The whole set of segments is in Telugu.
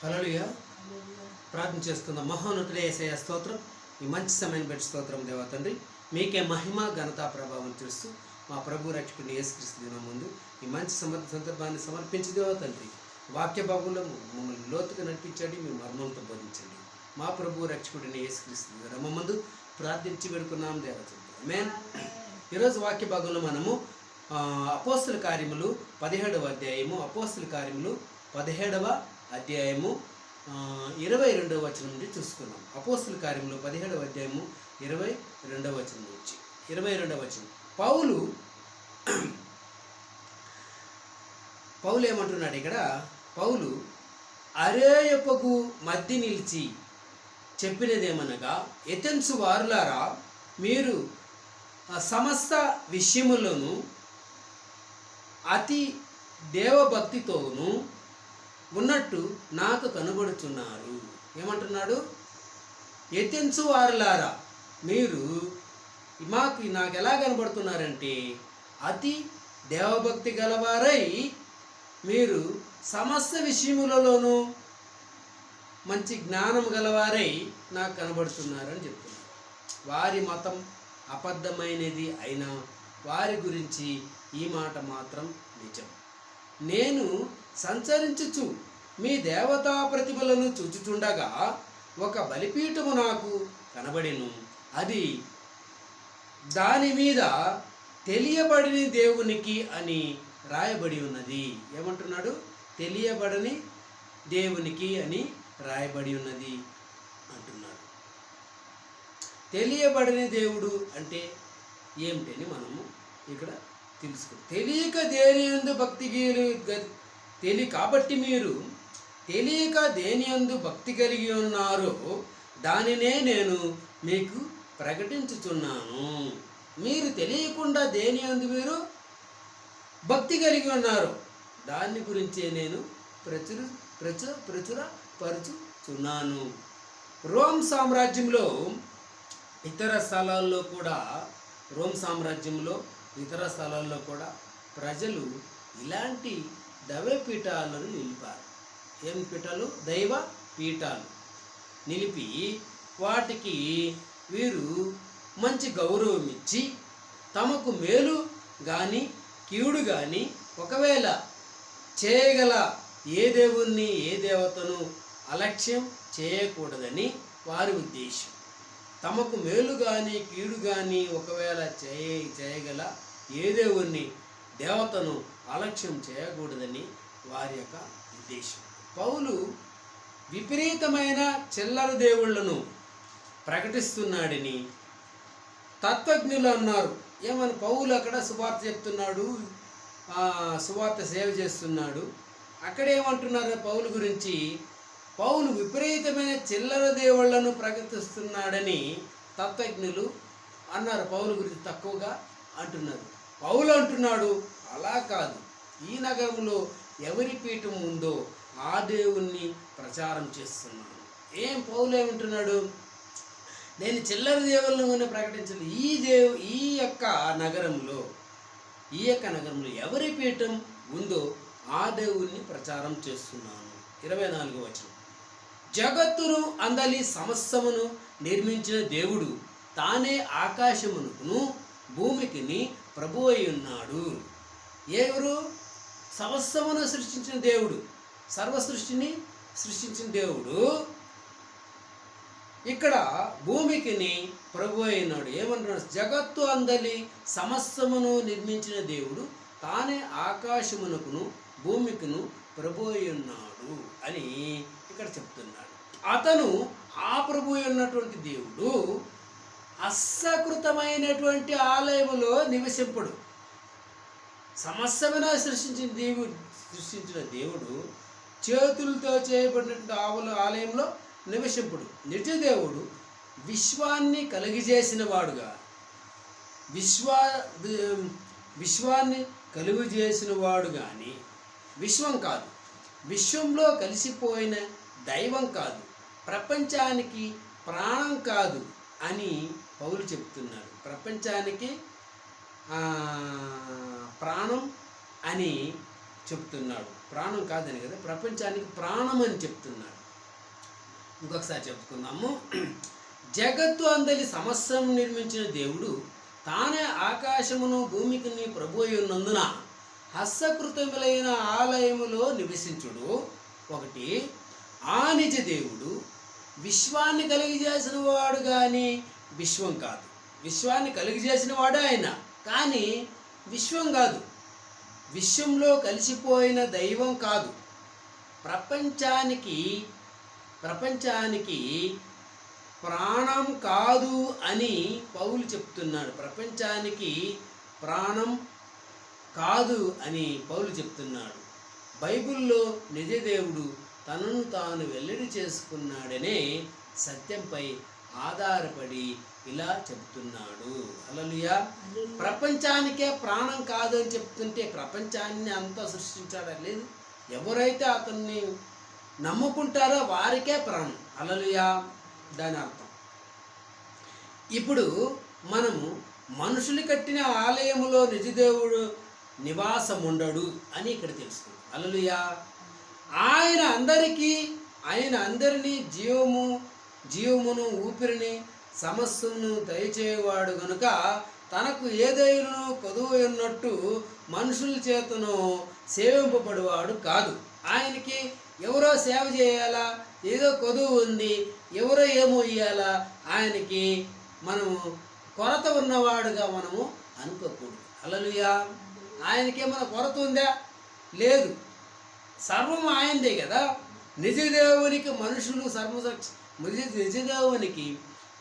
హల్లెలూయా. ప్రార్థన చేసుకుందాం. మహోన్నతుడే యేసయ్య స్తోత్రం. ఈ మంచి సమయం పెట్టి స్తోత్రం దేవా తండ్రి. మీకే మహిమ ఘనత ప్రభావం చేస్తూ మా ప్రభు రక్షకుని యేసుక్రీస్తు దినం ముందు ఈ మంచి సందర్భాన్ని సమర్పించి దేవా తండ్రి. వాక్య భాగంలో మమ్మల్ని లోతుగా నడిపించండి, మీ మర్మంతో బోధించండి. మా ప్రభు రక్షకుడిని యేసుక్రీస్తు దినం ముందు ప్రార్థించి పెడుకున్నాం దేవా తండ్రి. ఆమేన్. ఈరోజు వాక్య భాగంలో మనము అపోస్తుల కార్యములు 17వ అధ్యాయము, అపోస్తుల కార్యములు 17వ అధ్యాయము 22వ వచనం నుండి చూసుకున్నాం. అపోస్తుల కార్యములు 17వ అధ్యాయము 22వ వచనం నుంచి 22వ వచనం. పౌలు ఏమంటున్నాడు ఇక్కడ? పౌలు అరేయపగు మధ్య నిలిచి చెప్పినదేమనగా, ఎథెన్సు వారులారా, మీరు సమస్త విషయములను అతి దేవభక్తితోనూ ఉన్నట్టు నాకు కనబడుతున్నారు. ఏమంటున్నాడు? ఎథెన్సు వారులారా, మీరు నాకు ఎలా కనబడుతున్నారంటే అతి దేవభక్తి గలవారై మీరు సమస్త విషయములలోనూ మంచి జ్ఞానం గలవారై నాకు కనబడుతున్నారని చెప్తున్నారు. వారి మతం అబద్ధమైనది అయినా వారి గురించి ఈ మాట మాత్రం నిజం. నేను సంచరించుచు మీ దేవతా ప్రతిమలను చూచుచుండగా ఒక బలిపీఠము నాకు కనబడెను. అది దాని మీద తెలియబడని దేవునికి అని రాయబడి ఉన్నది. ఏమంటున్నాడు? తెలియబడని దేవునికి అని రాయబడి ఉన్నది అంటున్నాడు. తెలియబడని దేవుడు అంటే ఏమిటని మనము ఇక్కడ తెలుసుకుంటాం. తెలియక దేని యందు భక్తి కాబట్టి మీరు తెలియక దేని యందు భక్తి కలిగి ఉన్నారో దానినే నేను మీకు ప్రకటించుచున్నాను. మీరు తెలియకుండా దేని యందు మీరు భక్తి కలిగి ఉన్నారు, దాని గురించే నేను ప్రచురపరుచుచున్నాను. రోమ్ సామ్రాజ్యంలో ఇతర స్థలాల్లో కూడా ప్రజలు ఇలాంటి దైవ పీఠాలను నిలిపారు. ఏం పీఠాలు? దైవ పీఠాలు నిలిపి వాటికి వీరు మంచి గౌరవం ఇచ్చి తమకు మేలు కానీ కీడు కానీ ఒకవేళ చేయగల ఏ దేవుణ్ణి ఏ దేవతను అలక్ష్యం చేయకూడదని వారి ఉద్దేశం. తమకు మేలు కానీ కీడు కానీ ఒకవేళ చేయగల ఏ దేవుణ్ణి దేవతను అలక్ష్యం చేయకూడదని వారి యొక్క ఉద్దేశం. పౌలు విపరీతమైన చిల్లర దేవుళ్లను ప్రకటిస్తున్నాడని తత్వజ్ఞులు అన్నారు. ఏమని? పౌలు అక్కడ సువార్త చెప్తున్నాడు, సువార్త సేవ చేస్తున్నాడు. అక్కడేమంటున్నారు పౌలు గురించి? పౌలు విపరీతమైన చిల్లర దేవుళ్లను ప్రకటిస్తున్నాడని తత్వజ్ఞులు అన్నారు. పౌలు గురించి తక్కువగా అంటున్నారు. పౌలు అంటున్నాడు, అలా కాదు, ఈ నగరంలో ఎవరి పీఠం ఉందో ఆ దేవుణ్ణి ప్రచారం చేస్తున్నాను. పౌలు ఏమంటున్నాడు? నేను చిల్లర దేవుళ్ళను ప్రకటించలేదు. ఈ యొక్క నగరంలో ఎవరి పీఠం ఉందో ఆ దేవుణ్ణి ప్రచారం చేస్తున్నాను. 24వ వచనం. జగత్తును అందలి సమస్తమును నిర్మించిన దేవుడు తానే ఆకాశమును భూమికిని ప్రభువు అయి ఉన్నాడు. ఎవరు? సమస్తమును సృష్టించిన దేవుడు, సర్వ సృష్టిని సృష్టించిన దేవుడు ఇక్కడ భూమికిని ప్రభు అయినాడు. ఏమంటున్నాడు? జగత్తు అందలి సమస్తమును నిర్మించిన దేవుడు తానే ఆకాశమునకును భూమికిను ప్రభు అయి ఉన్నాడు అని ఇక్కడ చెప్తున్నాడు. అతను ఆ ప్రభు ఉన్నటువంటి దేవుడు అసకృతమైనటువంటి ఆలయములో నివసింపడు. సమస్తమైన సృష్టించిన దేవుడు చేతులతో చేయబడినటువంటి ఆలయంలో నివసింపుడు. నిజ దేవుడు విశ్వాన్ని కలిగజేసిన వాడుగా, విశ్వాన్ని కలుగజేసిన వాడు కానీ విశ్వం కాదు, విశ్వంలో కలిసిపోయిన దైవం కాదు, ప్రపంచానికి ప్రాణం కాదు అని పౌలు చెప్తున్నాడు. ప్రపంచానికి ప్రాణం అని చెప్తున్నాడు. ప్రాణం కాదని కదా, ప్రపంచానికి ప్రాణం అని చెప్తున్నాడు. ఇంకొకసారి చెప్పుకుందాము. జగత్తు అందలి సమస్యను నిర్మించిన దేవుడు తానే ఆకాశమును భూమికి ప్రభు అయి ఉన్నందున హస్తకృతములైన ఆలయములో నివసించుడు. ఒకటి, ఆ నిజ దేవుడు విశ్వాన్ని కలిగజేసిన వాడు కానీ విశ్వం కాదు. విశ్వాన్ని కలిగజేసిన వాడు ఆయన, కానీ విశ్వం కాదు. విశ్వంలో కలిసిపోయిన దైవం కాదు. ప్రపంచానికి ప్రాణం కాదు అని పౌలు చెప్తున్నాడు. ప్రపంచానికి ప్రాణం కాదు అని పౌలు చెప్తున్నాడు. బైబిల్లో నిజదేవుడు తనను తాను వెల్లడి చేసుకున్నాడనే సత్యంపై ఆధారపడి ఇలా చెప్తున్నాడు. హల్లెలూయా. ప్రపంచానికే ప్రాణం కాదు అని చెప్తుంటే ప్రపంచాన్ని అంతా సృష్టించాడా? లేదు. ఎవరైతే అతన్ని నమ్ముకుంటారో వారికే ప్రాణం. హల్లెలూయా. దాని అర్థం. ఇప్పుడు మనము మనుషులు కట్టిన ఆలయములో నిజదేవుడు నివాసం ఉండడు అని ఇక్కడ తెలుసుకుంటాం. హల్లెలూయా. ఆయన అందరినీ జీవమును ఊపిరిని సమస్యను దయచేవాడు గనుక తనకు ఏదైనా కొదువు ఉన్నట్టు మనుషుల చేతను సేవింపబడివాడు కాదు. ఆయనకి ఎవరో సేవ చేయాలా, ఏదో కొదువు ఉంది, ఎవరో ఏమో ఇయ్యాలా, ఆయనకి మనము కొరత ఉన్నవాడుగా మనము అనుకోకూడదు. హల్లెలూయా. ఆయనకేమైనా కొరత ఉందా? లేదు. సర్వం ఆయనదే కదా. నిజదేవునికి నిజదేవునికి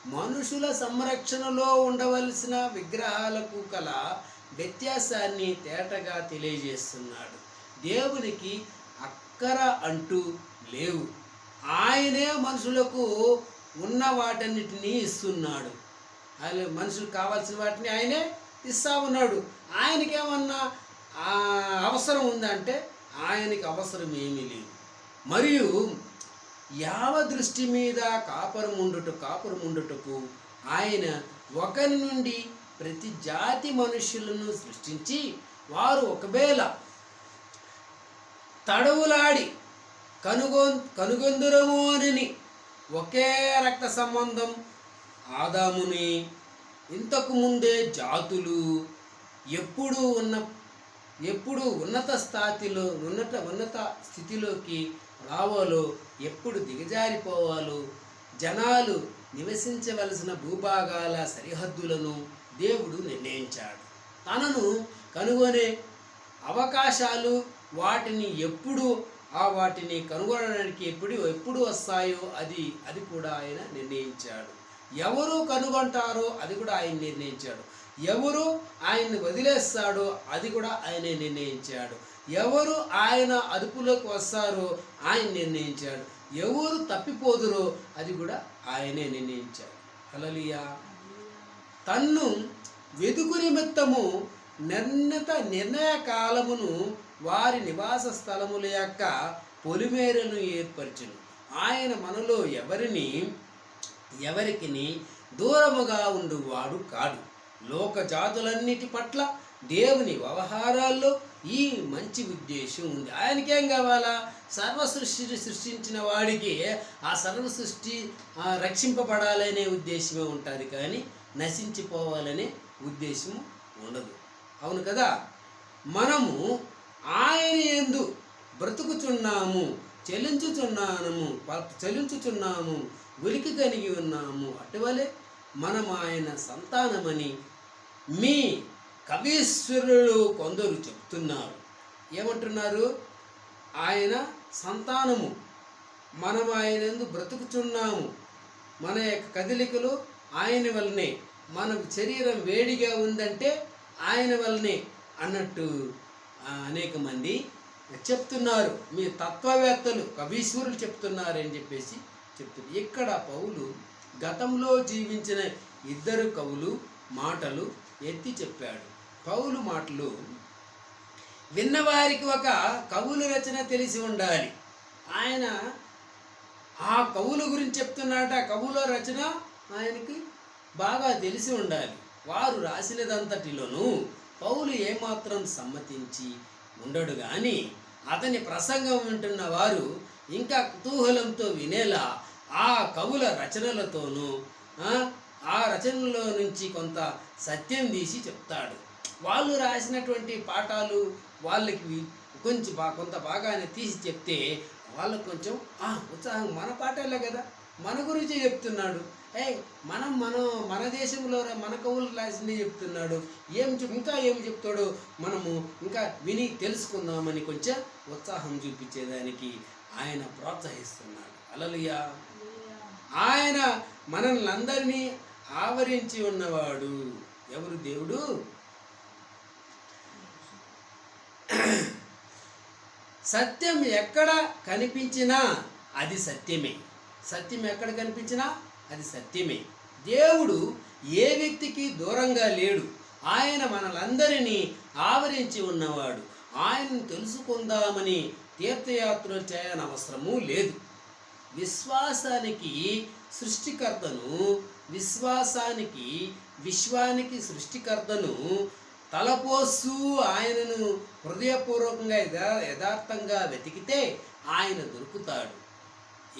మనుషుల సంరక్షణలో ఉండవలసిన విగ్రహాలకు కల వ్యత్యాసాన్ని తేటగా తెలియజేస్తున్నాడు. దేవునికి అక్కర అంటూ లేవు. ఆయనే మనుషులకు ఉన్న వాటన్నిటినీ ఇస్తున్నాడు. ఆయన మనుషులకు కావాల్సిన వాటిని ఆయనే ఇస్తా ఉన్నాడు. ఆయనకేమన్నా అవసరం ఉందంటే ఆయనకి అవసరం ఏమీ లేదు. మరియు యావ దృష్టి మీద కాపురముండుటకు ఆయన ఒకరి నుండి ప్రతి జాతి మనుష్యులను సృష్టించి వారు ఒకవేళ తడవులాడి కనుగొందురము అని ఒకే రక్త సంబంధం ఆదాముని ఇంతకు ముందే జాతులు ఎప్పుడు ఉన్నత స్థితిలోకి రావాలో, ఎప్పుడు దిగజారిపోవాలో, జనాలు నివసించవలసిన భూభాగాల సరిహద్దులను దేవుడు నిర్ణయించాడు. తనను కనుగొనే అవకాశాలు వాటిని కనుగొనడానికి ఎప్పుడు వస్తాయో అది కూడా ఆయన నిర్ణయించాడు. ఎవరు కనుగొంటారో అది కూడా ఆయన నిర్ణయించాడు. ఎవరు ఆయన్ని వదిలేస్తాడో అది కూడా ఆయనే నిర్ణయించాడు. ఎవరు ఆయన అదుపులోకి వస్తారో ఆయన నిర్ణయించాడు. ఎవరు తప్పిపోదురో అది కూడా ఆయనే నిర్ణయించాడు. హల్లెలూయా. తన్ను వెదుకు నిమిత్తము నిర్ణయ కాలమును వారి నివాస స్థలముల యొక్క పొలిమేరను ఏర్పరచును. ఆయన మనలో ఎవరికి దూరముగా ఉండువాడు కాడు. లోక జాతులన్నిటి పట్ల దేవుని వ్యవహారాల్లో ఈ మంచి ఉద్దేశం ఉంది. ఆయనకేం కావాలా? సృష్టించిన వాడికి ఆ సర్వ సృష్టి రక్షింపబడాలనే ఉద్దేశమే ఉంటుంది, కానీ నశించిపోవాలనే ఉద్దేశము ఉండదు. అవును కదా. మనము ఆయన యందు బ్రతుకుచున్నాము, చెలించుచున్నాము, ఉనికి కలిగి ఉన్నాము. అటువలే మనం ఆయన సంతానమని మీ కవీశ్వరులు కొందరు చెప్తున్నారు. ఏమంటున్నారు? ఆయన సంతానము, మనం ఆయన యందు బ్రతుకుచున్నాము, మన యొక్క కదలికలు ఆయన వల్లనే, మన శరీరం వేడిగా ఉందంటే ఆయన వల్లనే అన్నట్టు అనేక మంది చెప్తున్నారు. మీ తత్వవేత్తలు, కవీశ్వరులు చెప్తున్నారని చెప్పేసి చెప్తున్నారు. ఇక్కడ పౌలు గతంలో జీవించిన ఇద్దరు కవులు మాటలు ఎత్తి చెప్పాడు. పౌలు మాటలు విన్నవారికి ఒక కవుల రచన తెలిసి ఉండాలి. ఆయన ఆ కవుల గురించి చెప్తున్నాట. కవుల రచన ఆయనకి బాగా తెలిసి ఉండాలి. వారు రాసినదంతటిలోనూ పౌలు ఏమాత్రం సమ్మతించి ఉండడు. కానీ అతని ప్రసంగం వింటున్న వారు ఇంకా కుతూహలంతో వినేలా ఆ కవుల రచనలతోనూ ఆ రచనలో నుంచి కొంత సత్యం తీసి చెప్తాడు. వాళ్ళు రాసినటువంటి పాఠాలు వాళ్ళకి కొంత భాగాన్ని తీసి చెప్తే వాళ్ళకు కొంచెం ఉత్సాహం, మన పాఠాలే కదా, మన గురించి చెప్తున్నాడు, మన దేశంలో మన కవులు రాసింది చెప్తున్నాడు, ఇంకా ఏం చెప్తాడో మనము ఇంకా విని తెలుసుకుందామని కొంచెం ఉత్సాహం చూపించేదానికి ఆయన ప్రోత్సహిస్తున్నాడు. హల్లెలూయా. ఆయన మనల్ని అందరినీ ఆవరించి ఉన్నవాడు. ఎవరు? దేవుడు. సత్యం ఎక్కడ కనిపించినా అది సత్యమే. సత్యం ఎక్కడ కనిపించినా అది సత్యమే. దేవుడు ఏ వ్యక్తికి దూరంగా లేడు. ఆయన మనలందరినీ ఆవరించి ఉన్నవాడు. ఆయనను తెలుసుకుందామని తీర్థయాత్రలు చేయనవసరము లేదు. విశ్వాసానికి సృష్టికర్తను, విశ్వానికి సృష్టికర్తను తలపోస్తూ ఆయనను హృదయపూర్వకంగా యథార్థంగా వెతికితే ఆయన దొరుకుతాడు.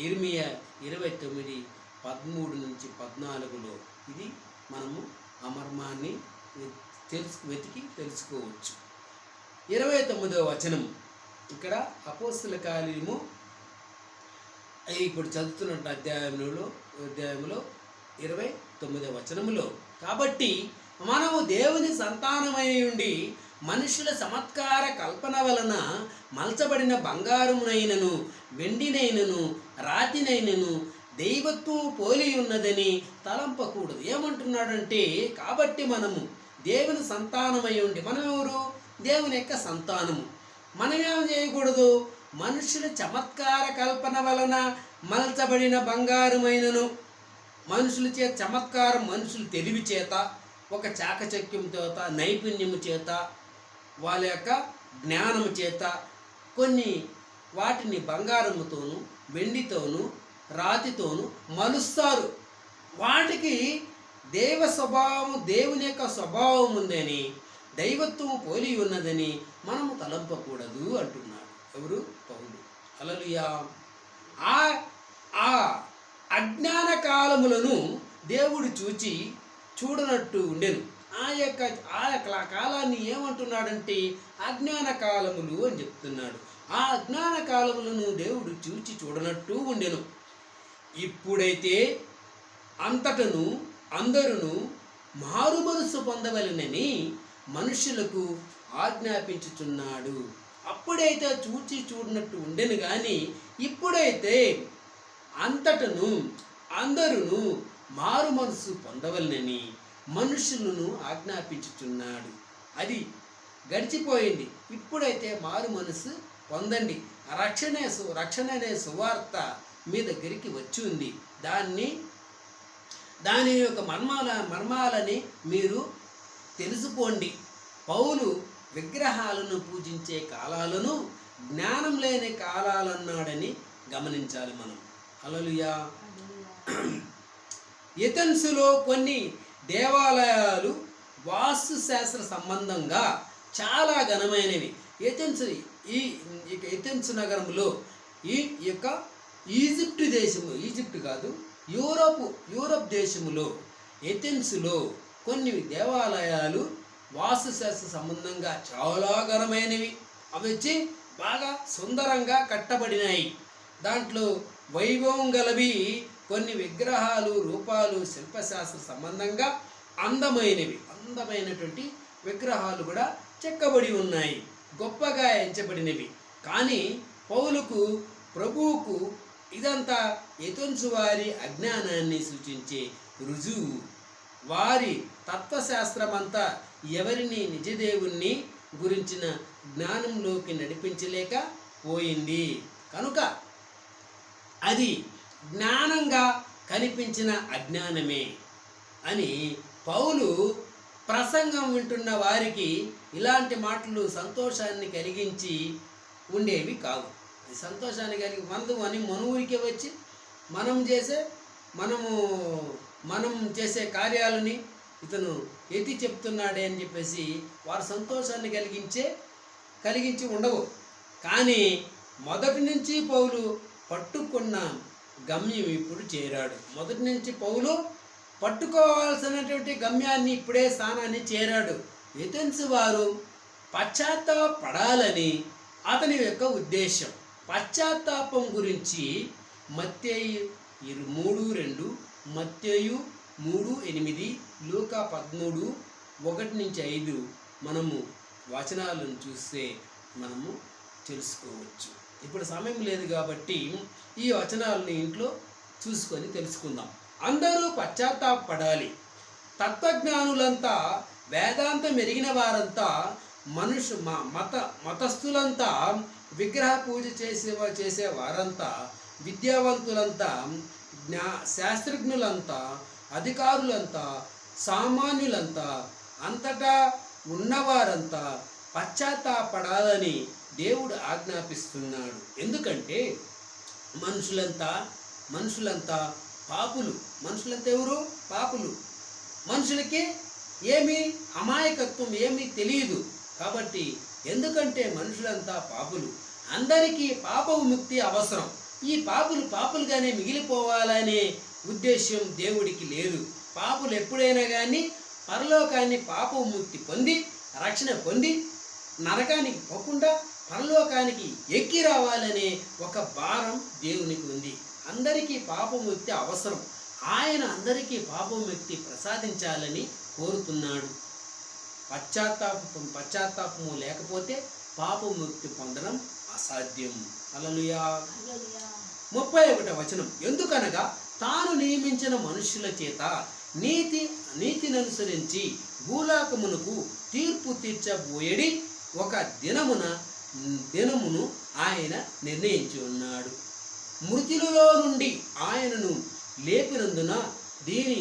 ఇర్మియా 29:13-14 ఇది మనము ఆ మర్మాన్ని వెతికి తెలుసుకోవచ్చు. 29వ వచనం ఇక్కడ అపోస్తల కార్యము ఇప్పుడు చదువుతున్న అధ్యాయంలో 29వ వచనములో, కాబట్టి మనము దేవుని సంతానమై ఉండి మనుషుల చమత్కార కల్పన వలన మలచబడిన బంగారమునైనను వెండినైనను రాతినైనను దైవత్వం పోలి ఉన్నదని తలంపకూడదు. ఏమంటున్నాడంటే, కాబట్టి మనము దేవుని సంతానమై ఉండి, మనం ఎవరు? దేవుని యొక్క సంతానము. మనమేం చేయకూడదు? మనుషుల చమత్కార కల్పన వలన మలచబడిన బంగారమైనను, మనుషుల చేత చమత్కారం, మనుషులు తెలివి చేత, ఒక చాకచక్యం చేత, నైపుణ్యము చేత, వాళ్ళ యొక్క జ్ఞానము చేత కొన్ని వాటిని బంగారముతోనూ వెండితోనూ రాతితోనూ మలుస్తారు. వాటికి దేవుని యొక్క స్వభావం ఉందని, దైవత్వం పోలి ఉన్నదని మనము తలంపకూడదు అంటున్నాడు. ఎవరు? పౌలు. హల్లెలూయా. ఆ అజ్ఞాన కాలములను దేవుడు చూడనట్టు ఉండెను. ఆ యొక్క కాలాన్ని ఏమంటున్నాడంటే అజ్ఞాన కాలములు అని చెప్తున్నాడు. ఆ అజ్ఞాన కాలములను దేవుడు చూడనట్టు ఉండెను. ఇప్పుడైతే అంతటను అందరును మారు మనసు పొందవలెనని మనుషులకు ఆజ్ఞాపించుచున్నాడు. అప్పుడైతే చూడనట్టు ఉండెను కానీ ఇప్పుడైతే అంతటను అందరును మారు మనసు పొందవలనని మనుషులను ఆజ్ఞాపించుచున్నాడు. అది గడిచిపోయింది. ఇప్పుడైతే మారు మనసు పొందండి. రక్షణ అనే సువార్త మీ దగ్గరికి వచ్చి ఉంది. దాని యొక్క మర్మాలని మీరు తెలుసుకోండి. పౌలు విగ్రహాలను పూజించే కాలాలను జ్ఞానం లేని కాలాలన్నాడని గమనించాలి మనం. హల్లెలూయా. ఎథెన్సులో కొన్ని దేవాలయాలు వాస్తుశాస్త్ర సంబంధంగా చాలా ఘనమైనవి. ఎథెన్స్ నగరంలో ఈ యొక్క యూరప్ దేశములో ఎథెన్స్లో కొన్ని దేవాలయాలు వాస్తుశాస్త్ర సంబంధంగా చాలా ఘనమైనవి. అవి వచ్చి బాగా సుందరంగా కట్టబడినాయి. దాంట్లో వైభవం గలవి కొన్ని విగ్రహాలు, రూపాలు శిల్పశాస్త్ర సంబంధంగా అందమైనటువంటి విగ్రహాలు కూడా చెక్కబడి ఉన్నాయి, గొప్పగా ఎంచబడినవి. కానీ పౌలుకు, ప్రభువుకు ఇదంతా ఎథెన్సు వారి అజ్ఞానాన్ని సూచించే రుజువు. వారి తత్వశాస్త్రమంతా ఎవరిని నిజదేవుణ్ణి గురించిన జ్ఞానంలోకి నడిపించలేక పోయింది. కనుక అది జ్ఞానంగా కనిపించిన అజ్ఞానమే అని పౌలు ప్రసంగం వింటున్న వారికి ఇలాంటి మాటలు సంతోషాన్ని కలిగించి ఉండేవి కావు. సంతోషాన్ని కలిగి మన ఊరికే వచ్చి మనం చేసే కార్యాలని ఇతను ఎత్తి చెప్తున్నాడే అని చెప్పేసి వారు సంతోషాన్ని కలిగించి ఉండవు. కానీ మొదటి నుంచి పౌలు పట్టుకున్న గమ్యం ఇప్పుడు చేరాడు. మొదటి నుంచి పౌలు పట్టుకోవాల్సినటువంటి గమ్యాన్ని, ఇప్పుడే స్థానాన్ని చేరాడు. ఏథెన్స్ వారు పశ్చాత్తాపడాలని అతని యొక్క ఉద్దేశం. పశ్చాత్తాపం గురించి మత్తయి 3:2, మత్తయి 3:8, లూకా 13:1-5 మనము వచనాలను చూస్తే మనము తెలుసుకోవచ్చు. ఇప్పుడు సమయం లేదు కాబట్టి ఈ వచనాలను ఇంట్లో చూసుకొని తెలుసుకుందాం. అందరూ పశ్చాత్తాపడాలి. తత్వజ్ఞానులంతా, వేదాంతం ఎరిగిన వారంతా, మతస్థులంతా, విగ్రహ పూజ చేసే వారంతా, విద్యావంతులంతా, శాస్త్రజ్ఞులంతా, అధికారులంతా, సామాన్యులంతా, అంతటా ఉన్నవారంతా పశ్చాత్తాపడాలని దేవుడు ఆజ్ఞాపిస్తున్నాడు. ఎందుకంటే మనుషులంతా పాపులు. మనుషులంతా ఎవరు? పాపులు. మనుషులకి ఏమీ అమాయకత్వం ఏమీ తెలియదు. కాబట్టి ఎందుకంటే మనుషులంతా పాపులు, అందరికీ పాప విముక్తి అవసరం. ఈ పాపులుగానే మిగిలిపోవాలనే ఉద్దేశం దేవుడికి లేదు. పాపులు ఎప్పుడైనా కానీ పరలోకాన్ని పాప విముక్తి పొంది, రక్షణ పొంది, నరకానికి పోకుండా పరలోకానికి ఎక్కి రావాలనే ఒక భారం దేవునికి ఉంది. అందరికీ పాపముక్తి అవసరం. ఆయన అందరికీ పాపముక్తి ప్రసాదించాలని కోరుతున్నాడు. పశ్చాత్తాపము లేకపోతే పాపముక్తి పొందడం అసాధ్యం. హల్లెలూయా. 31వ వచనం, ఎందుకనగా తాను నియమించిన మనుషుల చేత నీతిని అనుసరించి భూలోకమునకు తీర్పు తీర్చబోయేడి ఒక దినమును ఆయన నిర్ణయించి ఉన్నాడు. మృతులలో నుండి ఆయనను లేపినందున దీని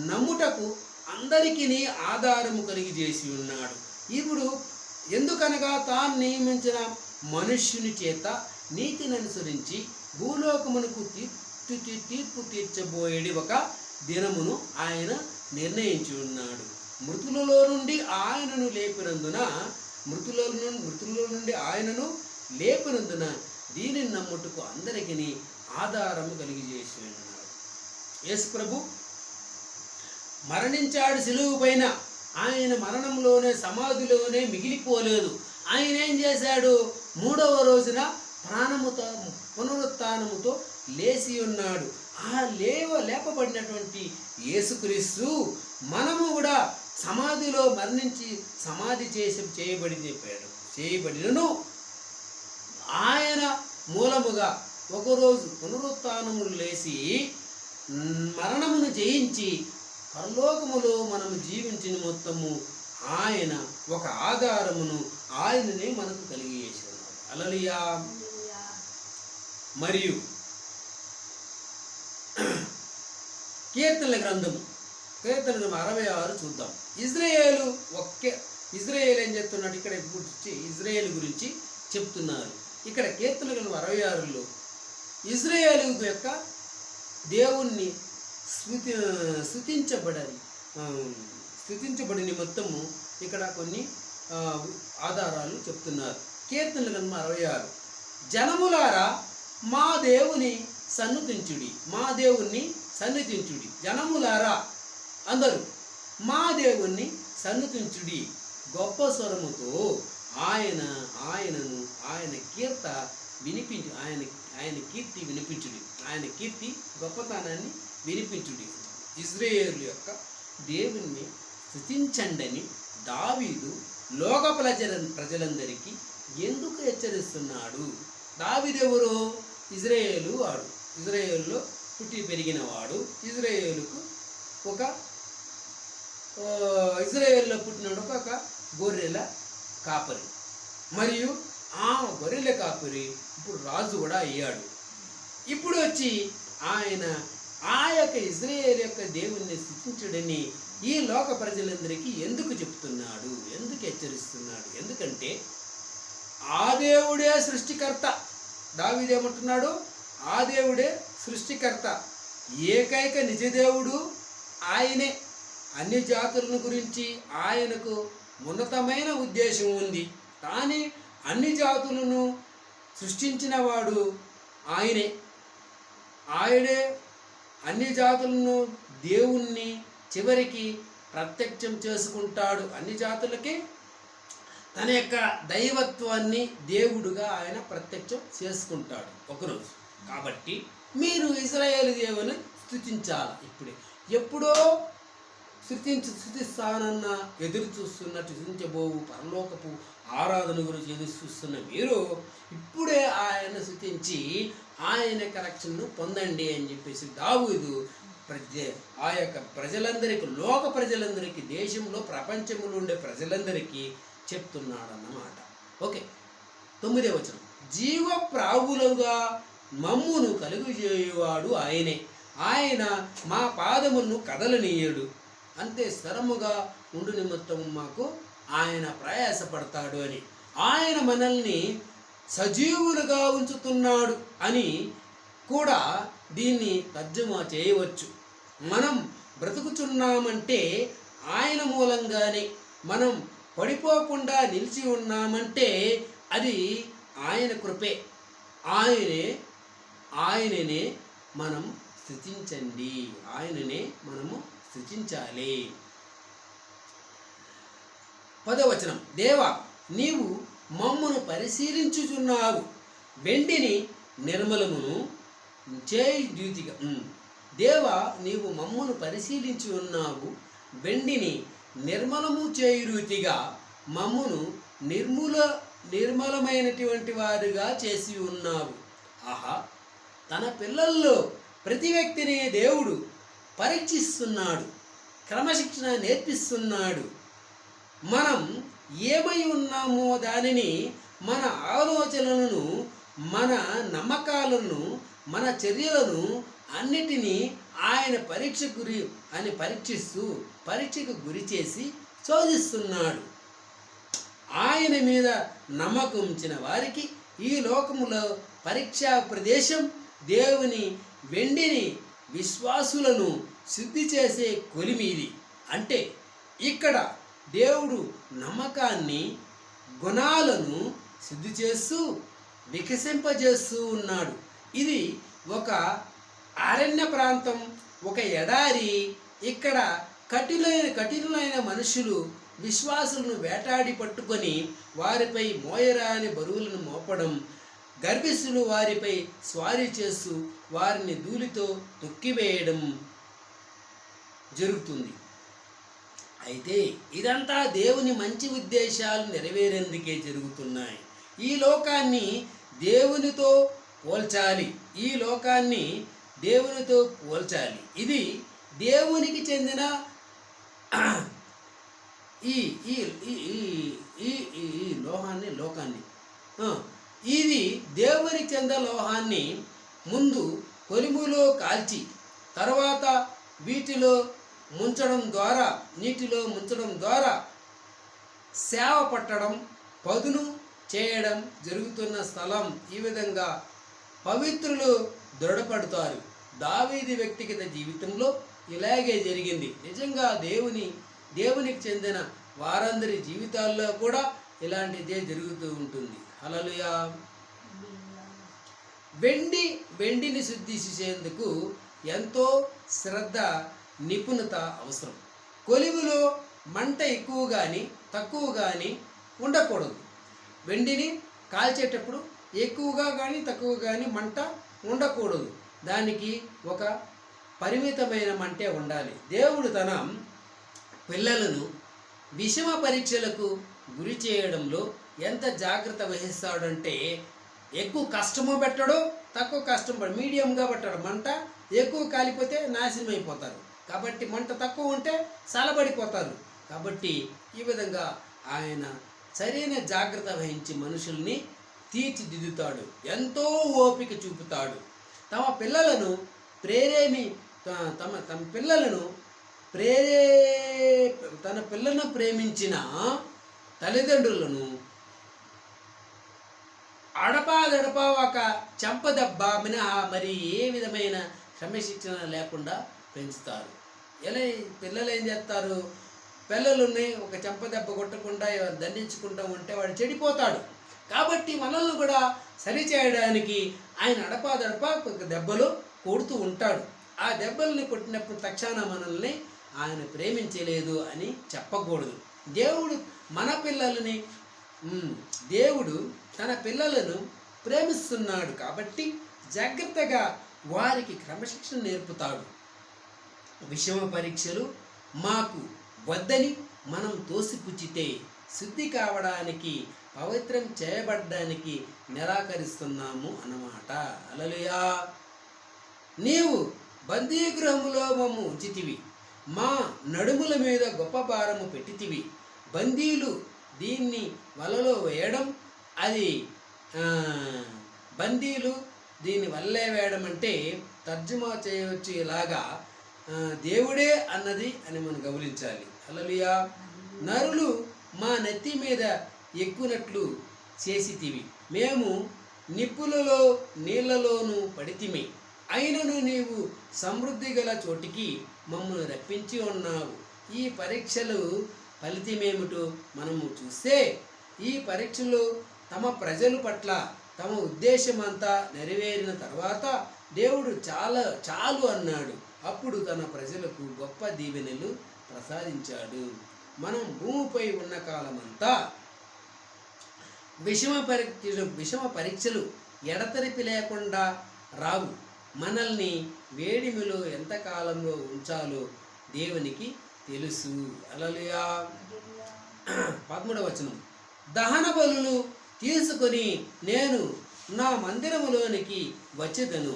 నమ్ముటకు అందరికీ ఆధారము కలిగి చేసి ఉన్నాడు. ఇప్పుడు ఎందుకనగా తాను నియమించిన మనుష్యుని చేత నీతిని అనుసరించి భూలోకమునకు తీర్పు తీర్చబోయేది ఒక దినమును ఆయన నిర్ణయించి ఉన్నాడు. మృతులలో నుండి ఆయనను లేపినందున దీనిని నమ్ముటకు అందరికీ ఆధారము కలిగి చేసి ఉన్నాడు. యేసు ప్రభు మరణించాడు సిలువ పైన. ఆయన మరణంలోనే, సమాధిలోనే మిగిలిపోలేదు. ఆయన ఏం చేశాడు? 3వ రోజున పునరుత్థానముతో లేచి ఉన్నాడు. ఆ లేపబడినటువంటి యేసుక్రీస్తు మనము కూడా సమాధిలో మరణించి సమాధి చేయబడినను ఆయన మూలముగా ఒకరోజు పునరుత్థానములు లేచి మరణమును జయించి పరలోకములో మనము జీవించిన మొత్తము ఆయన ఒక ఆధారమును ఆయననే మనకు కలిగి చేసి ఉన్నాడు. హల్లెలూయా. మరియు కీర్తనల గ్రంథం 66 చూద్దాం. ఇజ్రాయేల్ ఏం చెప్తున్నాడు? ఇక్కడ ఇజ్రాయేల్ గురించి చెప్తున్నారు. ఇక్కడ కీర్తనల గ్రంథం 66లో ఇజ్రాయేలు యొక్క దేవుణ్ణి స్తుతించబడి నిమిత్తము ఇక్కడ కొన్ని ఆధారాలు చెప్తున్నారు. కీర్తనల గ్రంథం 66, జనములారా మా దేవుని సన్నుతించుడి. జనములారా అందరూ మా దేవుణ్ణి సన్నుతించుడి. గొప్ప స్వరముతో ఆయన కీర్తి వినిపించుడి. ఆయన కీర్తి గొప్పతనాన్ని వినిపించుడి. ఇజ్రాయేలు యొక్క దేవుణ్ణి స్తుతించండని దావీదు లోక ప్రజలందరికీ ఎందుకు హెచ్చరిస్తున్నాడు? దావీదు ఎవరు? ఇజ్రాయేలు వాడు. ఇజ్రాయేలులో పుట్టి పెరిగిన వాడు. ఇజ్రాయేల్లో పుట్టినోడు ఒక గొర్రెల కాపరి. మరియు ఆ గొర్రెల కాపరి ఇప్పుడు రాజు కూడా అయ్యాడు. ఇప్పుడు వచ్చి ఆయన ఆ యొక్క ఇజ్రాయేల్ యొక్క దేవుణ్ణి స్తుతించుడని ఈ లోక ప్రజలందరికీ ఎందుకు చెప్తున్నాడు? ఎందుకు హెచ్చరిస్తున్నాడు? ఎందుకంటే ఆ దేవుడే సృష్టికర్త. దావీదు ఏమంటున్నాడు? ఆ దేవుడే సృష్టికర్త, ఏకైక నిజదేవుడు ఆయనే. అన్ని జాతులను గురించి ఆయనకు ఉన్నతమైన ఉద్దేశం ఉంది. కానీ అన్ని జాతులను సృష్టించిన వాడు ఆయనే. ఆయనే అన్ని జాతులను దేవుణ్ణి చివరికి ప్రత్యక్షం చేసుకుంటాడు. అన్ని జాతులకి తన యొక్క దైవత్వాన్ని దేవుడుగా ఆయన ప్రత్యక్షం చేసుకుంటాడు ఒకరోజు. కాబట్టి మీరు ఇశ్రాయేలు దేవుని స్తుతించాలి. ఇప్పుడే ఎప్పుడో స్తుతిస్తానన్న ఎదురు చూస్తున్నట్టు స్తుతించబోవు పరలోకపు ఆరాధన గురించి ఎదురు చూస్తున్న మీరు ఇప్పుడే ఆయన స్తుతించి ఆయన కరెక్షన్ను పొందండి అని చెప్పేసి దావీదు ఆ యొక్క ప్రజలందరికీ, లోక ప్రజలందరికీ, దేశంలో ప్రపంచంలో ఉండే ప్రజలందరికీ చెప్తున్నాడు అన్నమాట. ఓకే, 9వ వచనం. జీవ ప్రావులుగా మమ్మును కలుగజేయువాడు ఆయనే. ఆయన మా పాదములను కదలనీయడు. అంతే స్థిరముగా ఉండు నిమిత్తం మాకు ఆయన ప్రయాసపడతాడు అని. ఆయన మనల్ని సజీవులుగా ఉంచుతున్నాడు అని కూడా దీన్ని తర్జుమా చేయవచ్చు. మనం బ్రతుకుచున్నామంటే ఆయన మూలంగానే. మనం పడిపోకుండా నిలిచి ఉన్నామంటే అది ఆయన కృపే. ఆయననే మనం స్తుతించండి. ఆయననే మనము స్తుతించాలి. 10వ వచనం. దేవా, నీవు మమ్మును పరిశీలించుచున్నావు, వెండిని నిర్మలమును చేయురీతిగా. దేవా, నీవు మమ్మును పరిశీలించి ఉన్నావు, వెండిని నిర్మలము చేయురీతిగా మమ్మును నిర్మలమైనటువంటి వారుగా చేసి ఉన్నావు. ఆహా, తన పిల్లల్లో ప్రతి వ్యక్తిని దేవుడు పరీక్షిస్తున్నాడు, క్రమశిక్షణ నేర్పిస్తున్నాడు. మనం ఏమై ఉన్నామో దానిని, మన ఆలోచనలను, మన నమ్మకాలను, మన చర్యలను అన్నిటినీ ఆయన పరీక్షకు గురి చేసి శోధిస్తున్నాడు. ఆయన మీద నమ్మకం ఉంచిన వారికి ఈ లోకములో పరీక్షా ప్రదేశం దేవుని వెండిని విశ్వాసులను శుద్ధి చేసే కొలిమీది. అంటే ఇక్కడ దేవుడు నమ్మకాన్ని, గుణాలను శుద్ధి చేస్తూ వికసింపజేస్తూ ఉన్నాడు. ఇది ఒక అరణ్య ప్రాంతం, ఒక ఎడారి. ఇక్కడ కఠినులైన మనుషులు విశ్వాసులను వేటాడి పట్టుకొని వారిపై మోయరాని బరువులను మోపడం, గర్భిష్ఠులు వారిపై స్వారీ చేస్తూ వారిని ధూళితో తొక్కివేయడం జరుగుతుంది. అయితే ఇదంతా దేవుని మంచి ఉద్దేశాలు నెరవేరేందుకే జరుగుతున్నాయి. ఈ లోకాన్ని దేవునితో పోల్చాలి. ఇది దేవునికి చెందిన లోకాన్ని ఇది దేవునికి చెందిన లోహాన్ని ముందు కొలిములో కాల్చి తర్వాత నీటిలో ముంచడం ద్వారా సేవ పట్టడం, పదును చేయడం జరుగుతున్న స్థలం. ఈ విధంగా పవిత్రులు దృఢపడతారు. దావీదు వ్యక్తిగత జీవితంలో ఇలాగే జరిగింది. నిజంగా దేవునికి చెందిన వారందరి జీవితాల్లో కూడా ఇలాంటిదే జరుగుతూ ఉంటుంది. హల్లెలూయా. వెండిని శుద్ధి చేసేందుకు ఎంతో శ్రద్ధ, నిపుణత అవసరం. కొలిమిలో మంట ఎక్కువ కానీ తక్కువ కానీ ఉండకూడదు. వెండిని కాల్చేటప్పుడు ఎక్కువగా కానీ తక్కువ కానీ మంట ఉండకూడదు. దానికి ఒక పరిమితమైన మంటే ఉండాలి. దేవుడు తన పిల్లలను విషమ పరీక్షలకు గురి చేయడంలో ఎంత జాగ్రత్త వహిస్తాడంటే, ఎక్కువ కష్టము పెట్టడు, తక్కువ కష్టం మీడియంగా పెట్టాడు. మంట ఎక్కువ కాలిపోతే నాశనం అయిపోతారు. కాబట్టి మంట తక్కువ ఉంటే చల్లబడిపోతారు. కాబట్టి ఈ విధంగా ఆయన సరైన జాగ్రత్త వహించి మనుషుల్ని తీర్చిదిద్దుతాడు, ఎంతో ఓపిక చూపుతాడు. తన పిల్లలను ప్రేమించిన తల్లిదండ్రులను అడపాదడపా ఒక చెంపదెబ్బ మినహా మరి ఏ విధమైన క్రమశిక్షణ లేకుండా పెంచుతారు. పిల్లలు ఏం చేస్తారు? పిల్లలని ఒక చెంపదెబ్బ కొట్టకుండా దండించుకుంటూ ఉంటే వాడు చెడిపోతాడు. కాబట్టి మనల్ని కూడా సరిచేయడానికి ఆయన అడపాదడపా దెబ్బలు కొడుతూ ఉంటాడు. ఆ దెబ్బల్ని కొట్టినప్పుడు తక్షణ మనల్ని ఆయన ప్రేమించలేదు అని చెప్పకూడదు. దేవుడు మన పిల్లలని దేవుడు తన పిల్లలను ప్రేమిస్తున్నాడు కాబట్టి జాగ్రత్తగా వారికి క్రమశిక్షణ నేర్పుతాడు. విషమ పరీక్షలు మాకు వద్దని మనం తోసిపుచ్చితే శుద్ధి కావడానికి, పవిత్రం చేయబడ్డానికి నిరాకరిస్తున్నాము అన్నమాట. హల్లెలూయా. నీవు బందీగృహములో మమ్ము ఉంచితివి, మా నడుముల మీద గొప్ప భారము పెట్టితివి. బందీలు దీన్ని వలలో వేయడం, అది బందీలు దీన్ని వల్లే వేయడం అంటే తర్జుమా చేయవచ్చు ఇలాగా, దేవుడే అన్నది అని మనం గమనించాలి. హల్లెలూయా. నరులు మా నెత్తి మీద ఎక్కునట్లు చేసితివి, మేము నిప్పులలో నీళ్లలోనూ పడితిమి. అయినను నీవు సమృద్ధి గల చోటికి మమ్మల్ని రప్పించి ఉన్నావు. ఈ పరీక్షలు ఫలితమేమిటో మనము చూస్తే, ఈ పరీక్షలు తమ ప్రజల పట్ల తమ ఉద్దేశమంతా నెరవేరిన తర్వాత దేవుడు చాలు అన్నాడు. అప్పుడు తన ప్రజలకు గొప్ప దీవెనలు ప్రసాదించాడు. మనం భూమిపై ఉన్న కాలమంతా విషమ పరీక్షలు ఎడతెరిపి లేకుండా రావు. మనల్ని వేడిమిలో ఎంతకాలంలో ఉంచాలో దేవునికి తెలుసు. హల్లెలూయా. 13వ వచనం. దహన బలులు తీసుకొని నేను నా మందిరములోనికి వచ్చేదను.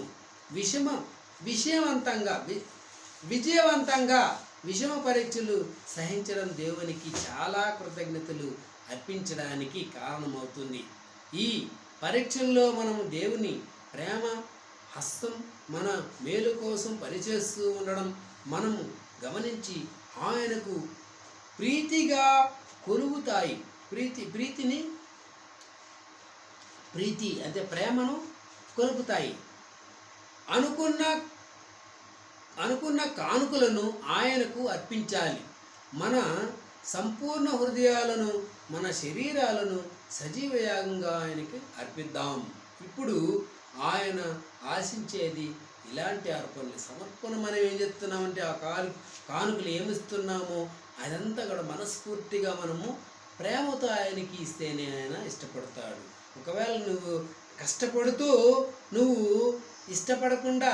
విజయవంతంగా విషమ పరీక్షలు సహించడం దేవునికి చాలా కృతజ్ఞతలు అర్పించడానికి కారణమవుతుంది. ఈ పరీక్షల్లో మనం దేవుని ప్రేమ హస్తం మన మేలు కోసం పనిచేస్తూ ఉండడం మనము గమనించి ఆయనకు ప్రీతిగా కొలుగుతాయి. ప్రీతి అంటే ప్రేమను కొలుపుతాయి. అనుకున్న కానుకలను ఆయనకు అర్పించాలి. మన సంపూర్ణ హృదయాలను, మన శరీరాలను సజీవయాగంగా ఆయనకి అర్పిద్దాం. ఇప్పుడు ఆయన ఆశించేది ఇలాంటి అర్పణలు. సమర్పణ మనం ఏం చెప్తున్నామంటే ఆ కానుకలు ఏమిస్తున్నామో అదంతా కూడా మనస్ఫూర్తిగా మనము ప్రేమతో ఆయనకి ఇస్తేనే ఆయన ఇష్టపడతాడు. ఒకవేళ నువ్వు కష్టపడుతూ నువ్వు ఇష్టపడకుండా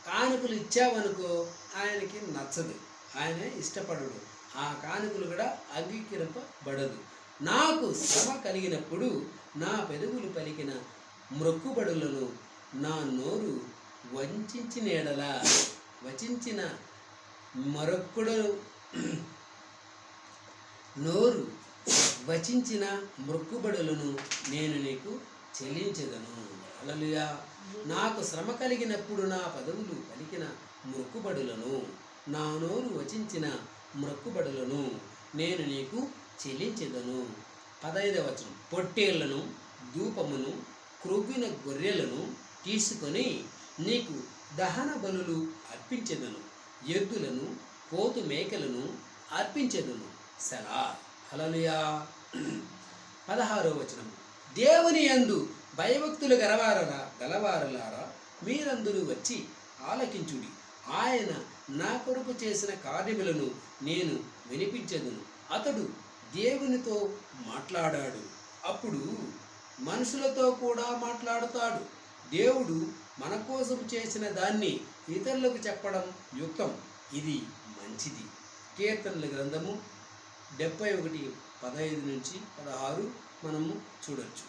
కానుకలు ఇచ్చావనుకో ఆయనకి నచ్చదు, ఆయన ఇష్టపడడు, ఆ కానుకలు కూడా అంగీకరింపబడదు. నాకు శ్రమ కలిగినప్పుడు నా పెదవులు పలికిన మ్రొక్కుబడులను నా నోరు వచించిన నోరు వచించిన మొక్కుబడులను నేను నీకు చెల్లించెదను. హల్లెలూయా. నాకు శ్రమ కలిగినప్పుడు నా పదవులు పలికిన మొక్కుబడులను, నా నోరు వచించిన మొక్కుబడులను నేను నీకు చెల్లించెదను. 15వ వచనం. పొట్టేళ్లను, ధూపమును, క్రొవ్విన గొర్రెలను తీసుకొని నీకు దహన బలులు అర్పించెదను. ఎద్దులను, పోతు మేకలను అర్పించెదను. సెలా. హల్లెలూయా. 16వ వచనం. దేవుని యందు భయభక్తులు గలవారలారా మీరందరూ వచ్చి ఆలకించుడి. ఆయన నా కొరకు చేసిన కార్యములను నేను వినిపించెదను. అతడు దేవునితో మాట్లాడాడు, అప్పుడు మనుషులతో కూడా మాట్లాడుతాడు. దేవుడు మన కోసం చేసిన దాన్ని ఇతరులకు చెప్పడం యుక్తం, ఇది మంచిది. కీర్తనల గ్రంథము 71:15-16 మనము చూడొచ్చు.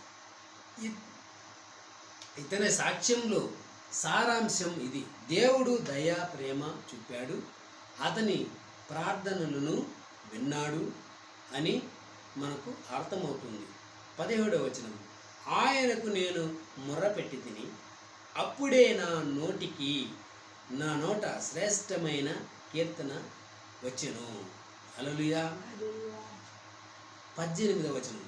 ఇతని సాక్ష్యంలో సారాంశం ఇది. దేవుడు దయా ప్రేమ చూపాడు, అతని ప్రార్థనలను విన్నాడు అని మనకు అర్థమవుతుంది. 17వ వచనం. ఆయనకు నేను మొర్రపెట్టి తిని, అప్పుడే నా నోట శ్రేష్టమైన కీర్తన వచ్చెను. హల్లెలూయా. 18వ వచనం.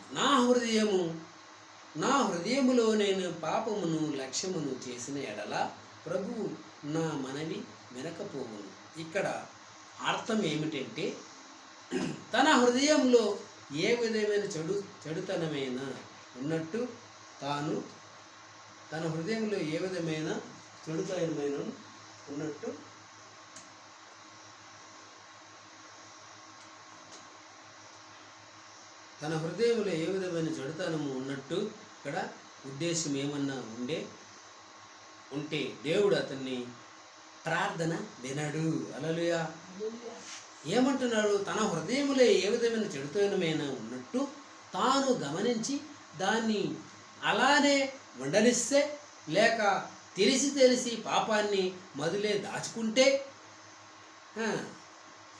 నా హృదయములో నేను పాపమును లక్ష్యమును చేసిన ఎడల ప్రభువు నా మనవి వినకపోవును. ఇక్కడ అర్థం ఏమిటంటే తన హృదయంలో ఏ విధమైన చెడుతనమైన ఉన్నట్టు తాను తన హృదయంలో ఏ విధమైన చెడుతనమైన ఉన్నట్టు తన హృదయంలో ఏ విధమైన చెడుతనము ఉన్నట్టు ఇక్కడ ఉద్దేశం ఏమన్నా ఉంటే దేవుడు అతన్ని ప్రార్థన వినడు. హల్లెలూయా. ఏమంటున్నాడు? తన హృదయంలో ఏ విధమైన చెడుతనమైన ఉన్నట్టు తాను గమనించి దాన్ని అలానే ఉండనిస్తే, లేక తెలిసి పాపాన్ని మొదలే దాచుకుంటే,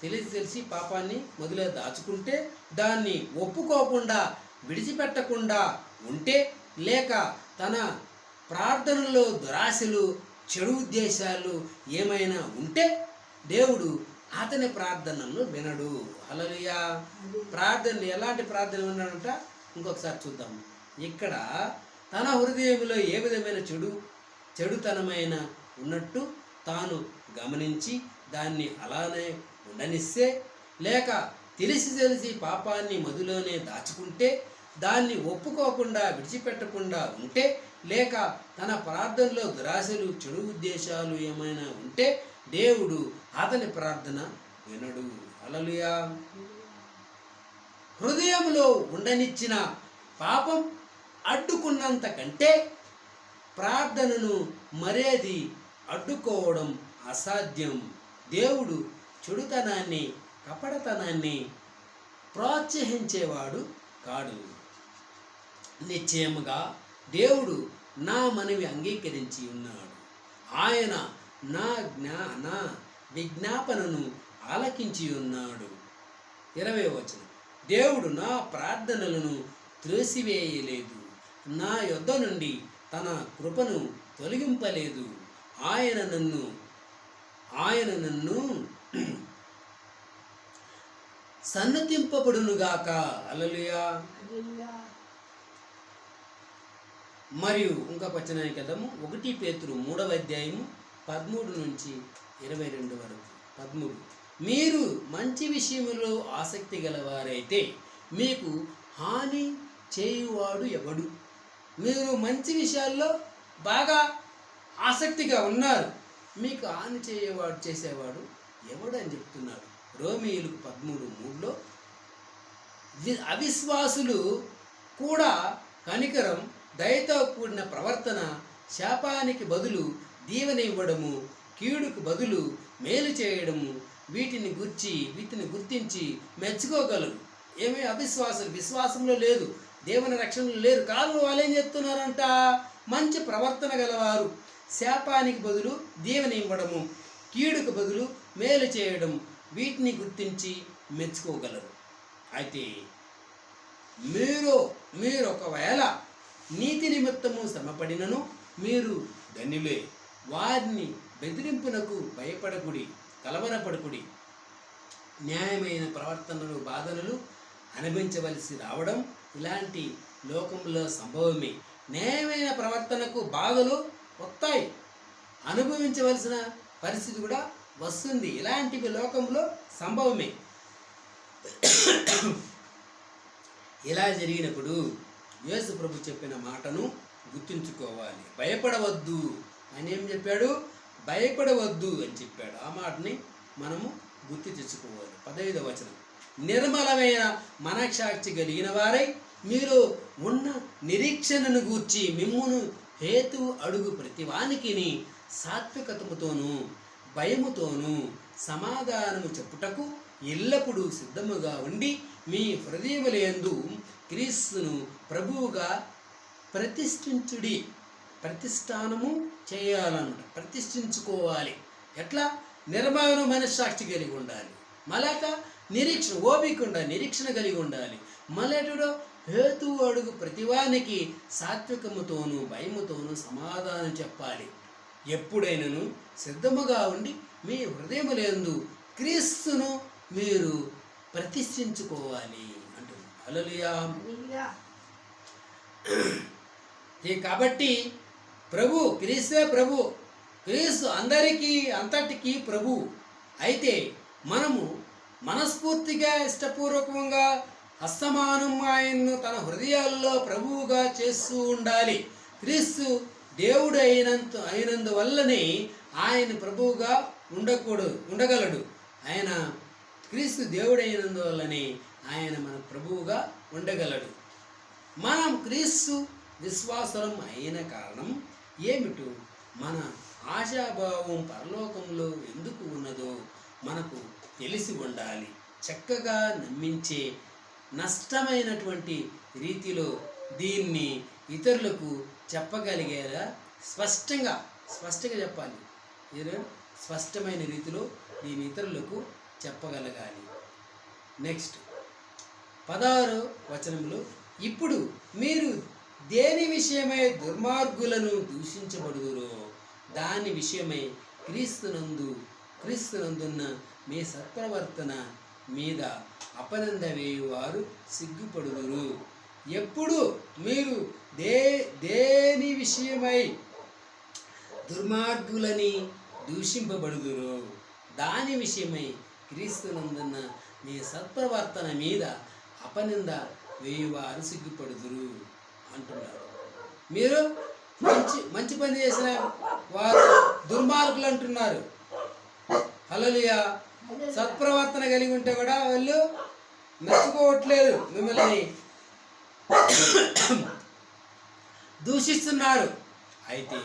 తెలిసి పాపాన్ని మొదలే దాచుకుంటే, దాన్ని ఒప్పుకోకుండా విడిచిపెట్టకుండా ఉంటే, లేక తన ప్రార్థనలో దురాశలు చెడు ఉద్దేశాలు ఏమైనా ఉంటే దేవుడు అతని ప్రార్థనలను వినడు. హల్లెలూయా. ప్రార్థనలు ఎలాంటి ప్రార్థన విన్నాడంట ఇంకొకసారి చూద్దాం. ఇక్కడ తన హృదయంలో ఏ విధమైన చెడుతనమైన ఉన్నట్టు తాను గమనించి దాన్ని అలానే ఉండనిస్తే, లేక తెలిసి పాపాన్ని మదిలోనే దాచుకుంటే, దాన్ని ఒప్పుకోకుండా విడిచిపెట్టకుండా ఉంటే, లేక తన ప్రార్థనలో దురాశలు చెడు ఉద్దేశాలు ఏమైనా ఉంటే దేవుడు అతని ప్రార్థన వినడు. హల్లెలూయా. హృదయంలో ఉండనిచ్చిన పాపం అడ్డుకున్నంత కంటే ప్రార్థనను మరేది అడ్డుకోవడం అసాధ్యం. దేవుడు చెడుతనాన్ని కపటతనాన్ని ప్రోత్సహించేవాడు కాడు. నిశ్చయముగా దేవుడు నా మనవి అంగీకరించి ఉన్నాడు. ఆయన నా విజ్ఞాపనను ఆలకించి ఉన్నాడు. 20వ వచనం. దేవుడు నా ప్రార్థనలను త్రోసివేయలేదు, నా యొద్ద నుండి తన కృపను తొలగింపలేదు. ఆయన నన్ను సన్నతింపబడునుగాక. హల్లెలూయా. మరియు ఇంకా వచనానికి వెళ్దాము. 1 పేతురు 3వ అధ్యాయము 13 నుంచి 22 వరకు. 13. మీరు మంచి విషయములో ఆసక్తి గలవారైతే మీకు హాని చేయువాడు ఎవడు? మీరు మంచి విషయాల్లో బాగా ఆసక్తిగా ఉన్నారు, మీకు హాని చేసేవాడు ఎవడు అని చెప్తున్నాడు. రోమీయులకు 13:3లో అవిశ్వాసులు కూడా కనికరం, దయతో కూడిన ప్రవర్తన, శాపానికి బదులు దీవెన ఇవ్వడము, కీడుకు బదులు మేలు చేయడము, వీటిని గుర్తించి మెచ్చుకోగలరు. ఏమీ అవిశ్వాసులు విశ్వాసంలో లేదు, దేవుని రక్షణలో లేరు. కాదు వాళ్ళు ఏం చెప్తున్నారంట? మంచి ప్రవర్తన గలవారు, శాపానికి బదులు దీవెన ఇవ్వడము, కీడుకు బదులు మేలు చేయడం, వీటిని గుర్తించి మెచ్చుకోగలరు. అయితే మీరు ఒకవేళ నీతి నిమిత్తము శ్రమపడినను మీరు ధన్యులే. వారిని బెదిరింపునకు భయపడకుడి, కలవరపడకుడి. న్యాయమైన ప్రవర్తనలు బాధనలు అనుభవించవలసి రావడం ఇలాంటి లోకంలో సంభవమే. న్యాయమైన ప్రవర్తనకు బాధలు వస్తాయి, అనుభవించవలసిన పరిస్థితి కూడా వస్తుంది. ఇలాంటివి లోకంలో సంభవమే. ఇలా జరిగినప్పుడు యేసు ప్రభు చెప్పిన మాటను గుర్తుంచుకోవాలి. భయపడవద్దు అని ఏం చెప్పాడు? భయపడవద్దు అని చెప్పాడు. ఆ మాటని మనము గుర్తు తెచ్చుకోవాలి. 15వ వచనం. నిర్మలమైన మనసాక్షి కలిగిన వారై మీరు ఉన్న నిరీక్షణను గూర్చి మిమ్మును హేతు అడుగు ప్రతివానికి సాత్వికతముతోనూ భయముతోనూ సమాధానము చెప్పుటకు ఎల్లప్పుడూ సిద్ధముగా ఉండి మీ హృదయములందు క్రీస్తును ప్రభువుగా ప్రతిష్ఠించుడి. ప్రతిష్ఠానము చేయాలన్నమాట, ప్రతిష్ఠించుకోవాలి. ఎట్లా? నిర్మలమైన మనస్సాక్షి కలిగి ఉండాలి. మళ్ళాక నిరీక్షణ, ఓపిక ఉండాలి, నిరీక్షణ కలిగి ఉండాలి. మళ్ళేటో హేతు అడుగు ప్రతివానికి సాత్వికముతోనూ భయముతోనూ సమాధానం చెప్పాలి. ఎప్పుడైనను సిద్ధముగా ఉండి మీ హృదయములందు క్రీస్తును మీరు ప్రతిష్ఠించుకోవాలి అంటుంది. హల్లెలూయా. కాబట్టి క్రీస్తే ప్రభు, క్రీస్తు అందరికీ అంతటికీ ప్రభు. అయితే మనము మనస్ఫూర్తిగా ఇష్టపూర్వకంగా అస్తమానం ఆయన్ను తన హృదయాల్లో ప్రభువుగా చేస్తూ ఉండాలి. క్రీస్తు దేవుడు అయినందువల్లనే ఆయన ప్రభువుగా ఉండగలడు. ఆయన క్రీస్తు దేవుడు అయినందువల్లనే ఆయన మన ప్రభువుగా ఉండగలడు. మనం క్రీస్తు విశ్వాసం అయిన కారణం ఏమిటో, మన ఆశాభావం పరలోకంలో ఎందుకు ఉన్నదో మనకు తెలిసి ఉండాలి. చక్కగా నమ్మించే నష్టమైనటువంటి రీతిలో దీన్ని ఇతరులకు చెప్పగలిగేలా స్పష్టంగా చెప్పాలి. స్పష్టమైన రీతిలో దీన్ని ఇతరులకు చెప్పగలగాలి. నెక్స్ట్ 16వ వచనంలో, ఇప్పుడు మీరు దేని విషయమై దుర్మార్గులను దూషించబడుదురో దాని విషయమై క్రీస్తునందున్న మీ సత్ప్రవర్తన మీద అపనంద వేయువారు సిగ్గుపడుదురు. ఎప్పుడు మీరు దేని విషయమై దుర్మార్గులని దూషింపబడుదురో దాని విషయమై క్రీస్తునందున్న మీ సత్ప్రవర్తన మీద అపనింద వేయువారు సిగ్గుపడుదురు అంటున్నారు. మీరు మంచి పని చేసిన వారు దుర్మార్గులు అంటున్నారు. హల్లెలూయా. సత్ప్రవర్తన కలిగి ఉంటే కూడా వాళ్ళు మెచ్చుకోవట్లేదు, మిమ్మల్ని దూషిస్తున్నారు. అయితే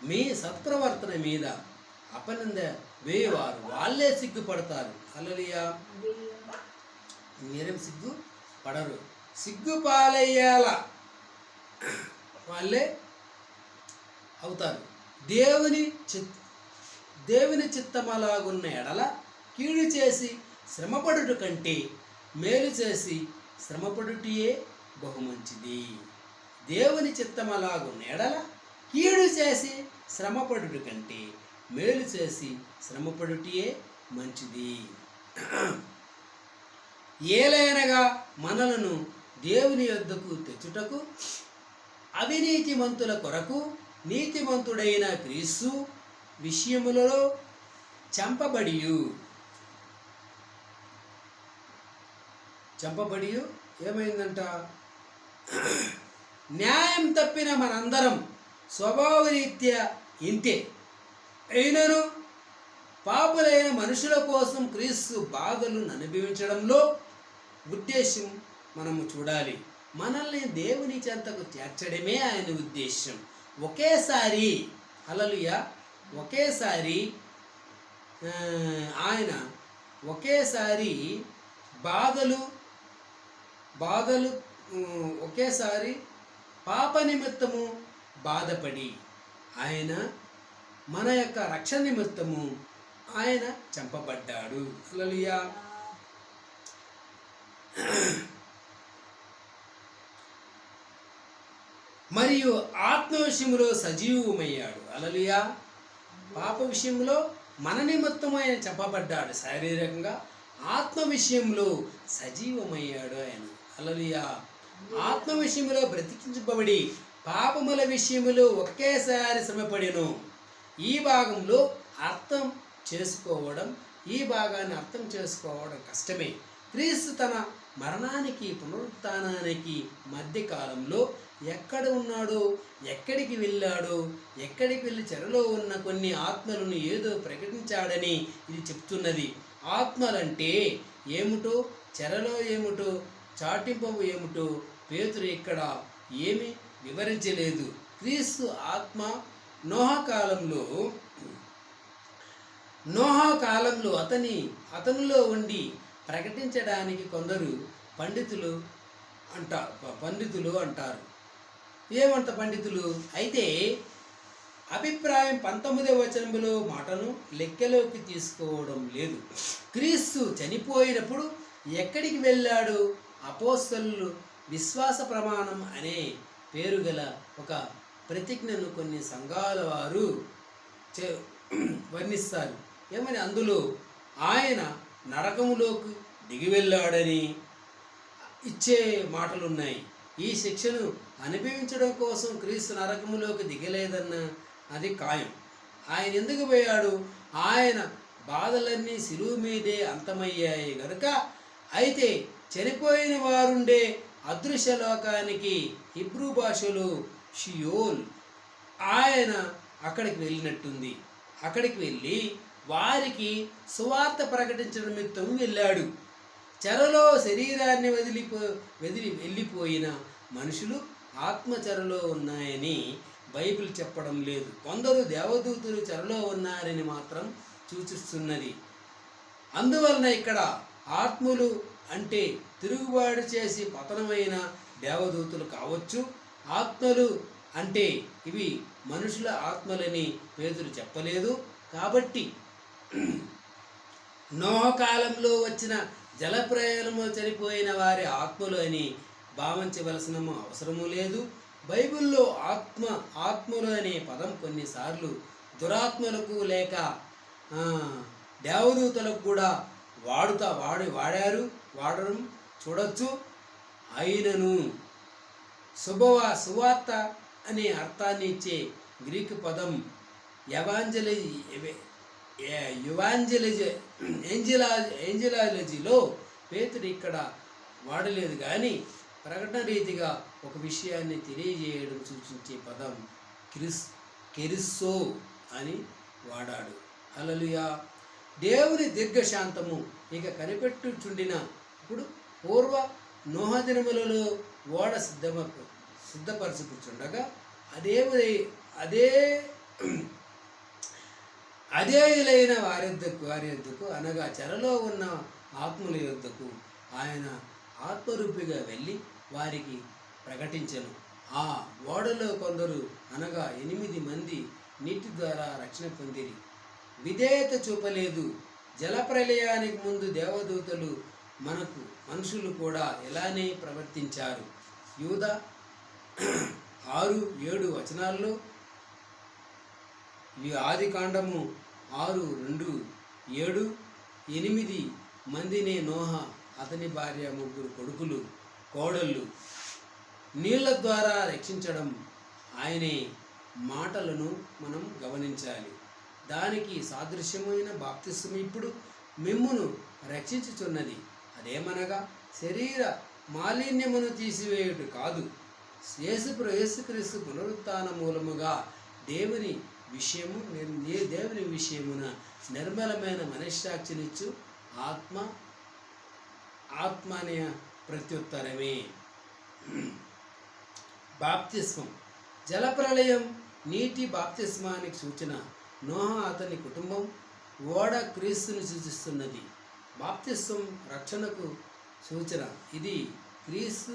మీ సత్ప్రవర్తన మీద అపనింద వేయవారు వాళ్ళే సిగ్గుపడతారు. హల్లెలూయా. మీరేం సిగ్గుపడరు. సిగ్గుపాలయ్యేల వాళ్ళే అవుతారు. దేవుని చిత్తమలాగున్న ఎడల కీడు చేసి శ్రమపడుట కంటే మేలు చేసి శ్రమపడుటయే బహుమంచిది. దేవుని చిత్తమలాగున్న ఎడల కీడు చేసి శ్రమపడుట కంటే మేలు చేసి శ్రమపడుటయే మంచిది. ఏలైనగా మనలను దేవుని యొద్దకు తెచ్చుటకు అవినీతిమంతుల కొరకు నీతిమంతుడైన క్రీస్తు విషయములలో చంపబడి ఏమైందంట, న్యాయం తప్పిన మనందరం స్వభావరీత్యా ఇంతే అయినను పాపులైన మనుషుల కోసం క్రీస్తు బాధలను అనుభవించడంలో ఉద్దేశం మనము చూడాలి. మనల్ని దేవుని చెంతకు చేర్చడమే ఆయన ఉద్దేశం. ఒకేసారి హల్లెలూయా, ఆయన ఒకేసారి బాధలు ఒకేసారి పాప నిమిత్తము బాధపడి ఆయన మన యొక్క రక్షణ నిమిత్తము ఆయన చంపబడ్డాడు. హల్లెలూయా. మరియు ఆత్మ విషయంలో సజీవమయ్యాడు. హల్లెలూయా. పాప విషయంలో మన నిమిత్తం ఆయన చంపబడ్డాడు శారీరకంగా, ఆత్మ విషయంలో సజీవమయ్యాడు ఆయన. హల్లెలూయా. ఆత్మ విషయంలో బ్రతికించబడి పాపముల విషయంలో ఒకేసారి శ్రమపడెను. ఈ భాగంలో ఈ భాగాన్ని అర్థం చేసుకోవడం కష్టమే. క్రీస్తు తన మరణానికి పునరుత్థానానికి మధ్యకాలంలో ఎక్కడ ఉన్నాడో, ఎక్కడికి వెళ్ళాడో, ఎక్కడికి వెళ్ళి చెరలో ఉన్న కొన్ని ఆత్మలను ఏదో ప్రకటించాడని ఇది చెప్తున్నది. ఆత్మలంటే ఏమిటో, చెరలో ఏమిటో, చాటింపు ఏమిటో పేతురు ఇక్కడ ఏమీ వివరించలేదు. క్రీస్తు ఆత్మ నోహ కాలంలో అతనిలో ఉండి ప్రకటించడానికి కొందరు పండితులు అంటారు. ఏమంట పండితులు? అయితే అభిప్రాయం 19వ వచనంలో మాటను లెక్కలోకి తీసుకోవడం లేదు. క్రీస్తు చనిపోయినప్పుడు ఎక్కడికి వెళ్ళాడు? అపోస్తలులు విశ్వాస ప్రమాణం అనే పేరు గల ఒక ప్రతిజ్ఞను కొన్ని సంఘాల వారు వర్ణిస్తారు. ఏమని? అందులో ఆయన నరకములోకి దిగి వెళ్ళాడని ఇచ్చే మాటలున్నాయి. ఈ శిక్షను అనుభవించడం కోసం క్రీస్తు నరకములోకి దిగలేదన్న అది ఖాయం. ఆయన ఎందుకు పోయాడు? ఆయన బాధలన్నీ శిలువ మీదే అంతమయ్యాయి గనుక. అయితే చనిపోయిన వారుండే అదృశ్య లోకానికి హిబ్రూ భాషలో షియోల్. ఆయన అక్కడికి వెళ్ళినట్టుంది. అక్కడికి వెళ్ళి వారికి సువార్త ప్రకటించడం నిమిత్తం వెళ్ళాడు. చెరలో శరీరాన్ని వెళ్ళిపోయిన మనుషులు ఆత్మచెరలో ఉన్నాయని బైబిల్ చెప్పడం లేదు. కొందరు దేవదూతలు చెరలో ఉన్నారని మాత్రం సూచిస్తున్నది. అందువలన ఇక్కడ ఆత్మలు అంటే తిరుగుబాటు చేసి పతనమైన దేవదూతలు కావచ్చు. ఆత్మలు అంటే ఇవి మనుషుల ఆత్మలని పేతురు చెప్పలేదు. కాబట్టి నోహ కాలంలో వచ్చిన జలప్రయాణంలో చనిపోయిన వారి ఆత్మలు అని భావించవలసిన అవసరము లేదు. బైబిల్లో ఆత్మలు అనే పదం కొన్నిసార్లు దురాత్మలకు లేక దేవదూతలకు కూడా వాడడం చూడొచ్చు. అయినను సువార్త అనే అర్థాన్ని ఇచ్చే గ్రీకు పదం ఏంజిలాలజీలో పేతురు ఇక్కడ వాడలేదు. కానీ ప్రకటన రీతిగా ఒక విషయాన్ని తెలియజేయడం సూచించే పదం కెరిస్సో అని వాడాడు. హల్లెలూయా. దేవుని దీర్ఘశాంతము ఇక కనిపెట్టుచుండిన ఇప్పుడు పూర్వ నోహ దినములలో ఓడ సిద్ధపరచుకుంటుండగా అధేయులైన వారి యొద్దకు అనగా చెరలో ఉన్న ఆత్మల యొద్దకు ఆయన ఆత్మరూపిగా వెళ్ళి వారికి ప్రకటించెను. ఆ ఓడలో కొందరు అనగా 8 మంది నీటి ద్వారా రక్షణ పొందిరి. విధేయత చూపలేదు. జలప్రలయానికి ముందు దేవదూతలు మనుషులు కూడా ఇలానే ప్రవర్తించారు. యూదా 6-7 వచనాల్లో, ఆది కాండము 6:2-7, 8 మందినే నోహ, అతని భార్య, 3 కొడుకులు, కోడళ్ళు నీళ్ల ద్వారా రక్షించడం ఆయనే మాటలను మనం గమనించాలి. దానికి సాదృశ్యమైన బాప్తిస్మం ఇప్పుడు మిమ్మును రక్షించుచున్నది. అదేమనగా శరీర మాలిన్యమును తీసివేయుట కాదు, యేసుక్రీస్తు పునరుత్థాన మూలముగా దేవుని విషయమున నిర్మలమైన మనశ్శాక్షినిచ్చు ఆత్మ అనే ప్రత్యుత్తరమే. బాప్తిస్మం. జలప్రలయం నీటి బాప్తిస్మానికి సూచన. నోహ, అతని కుటుంబం, ఓడ క్రీస్తుని సూచిస్తున్నది. బాప్తిస్మం రక్షణకు సూచన. ఇది క్రీస్తు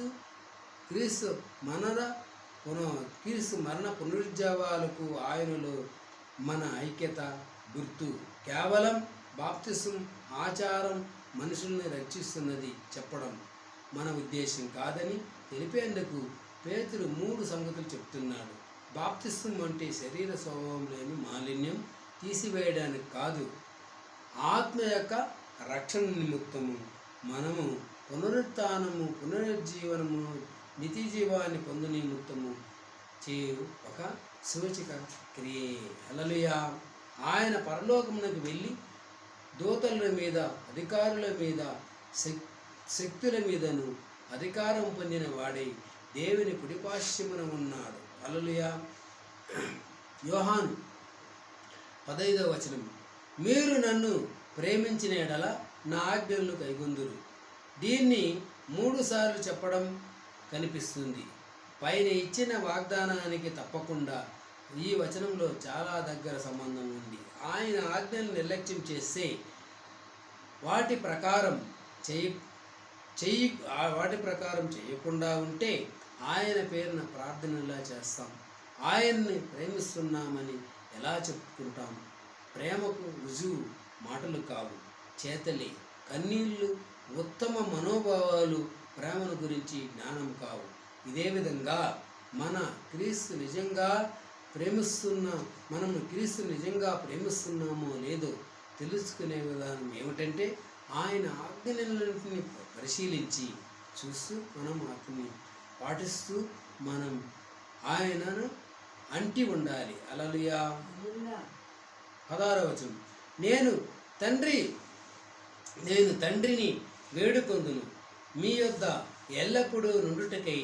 మరణ పునరుజ్జీవాలకు ఆయనలో మన ఐక్యత గుర్తు. కేవలం బాప్తిస్మం ఆచారం మనుషుల్ని రక్షిస్తున్నది చెప్పడం మన ఉద్దేశం కాదని తెలిపేందుకు పేతురు 3 సంగతులు చెప్తున్నాడు. బాప్తిస్మం అంటే శరీర స్వభావంలోని మాలిన్యం తీసివేయడానికి కాదు, ఆత్మ యొక్క రక్షణ నిమిత్తము మనము పునరుజ్జీవనము నిత్య జీవాన్ని పొందు నిమిత్తము చేయు ఒక సూచిక క్రియే. హల్లెలూయా. ఆయన పరలోకమునకు వెళ్ళి దూతల మీద, అధికారుల మీద, శక్తుల మీదను అధికారం పొందిన వాడై దేవుని కుడిపార్శ్వమున ఉన్నాడు. హల్లెలూయా. యోహాను 15వ వచనం, మీరు నన్ను ప్రేమించిన ఎడల నా ఆజ్ఞలను కైగొందురు. దీన్ని 3 సార్లు చెప్పడం కనిపిస్తుంది. పైన ఇచ్చిన వాగ్దానానికి తప్పకుండా ఈ వచనంలో చాలా దగ్గర సంబంధం ఉంది. ఆయన ఆజ్ఞలను నిర్లక్ష్యం చేస్తే వాటి ప్రకారం చేయకుండా ఉంటే ఆయన పేరున ప్రార్థనలా చేస్తాం. ఆయన్ని ప్రేమిస్తున్నామని ఎలా చెప్పుకుంటాం? ప్రేమకు రుజువు మాటలు కావు, చేతలే. కన్నీళ్ళు ఉత్తమ మనోభావాలు ప్రేమను గురించి జ్ఞానం కావు. ఇదే విధంగా మనము క్రీస్తు నిజంగా ప్రేమిస్తున్నామో లేదో తెలుసుకునే విధానం ఏమిటంటే ఆయన ఆజ్ఞలన్నింటినీ పరిశీలించి చూస్తూ మనం వాటిని పాటిస్తూ మనం ఆయనను అంటి ఉండాలి. హల్లెలూయా. 16వ వచనం, నేను తండ్రిని వేడుకొందును, మీ యొద్ద ఎల్లప్పుడూ నుండుటకై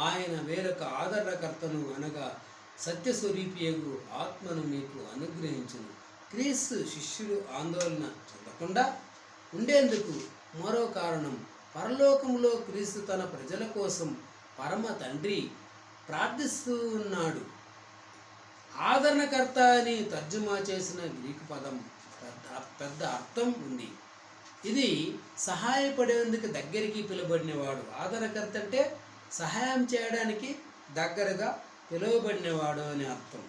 ఆయన వేరొక ఆదరణకర్తను అనగా సత్యస్వరూపియగు ఆత్మను మీకు అనుగ్రహించును. క్రీస్తు శిష్యులు ఆందోళన చెందకుండా ఉండేందుకు మరో కారణం, పరలోకంలో క్రీస్తు తన ప్రజల కోసం పరమ తండ్రి ప్రార్థిస్తూ ఉన్నాడు. ఆదరణకర్త అని తర్జుమా చేసిన గ్రీకు పదం పెద్ద అర్థం ఉంది. ఇది సహాయపడేందుకు దగ్గరికి పిలువబడినవాడు. ఆదరణకర్త అంటే సహాయం చేయడానికి దగ్గరగా పిలువబడినవాడు అని అర్థం.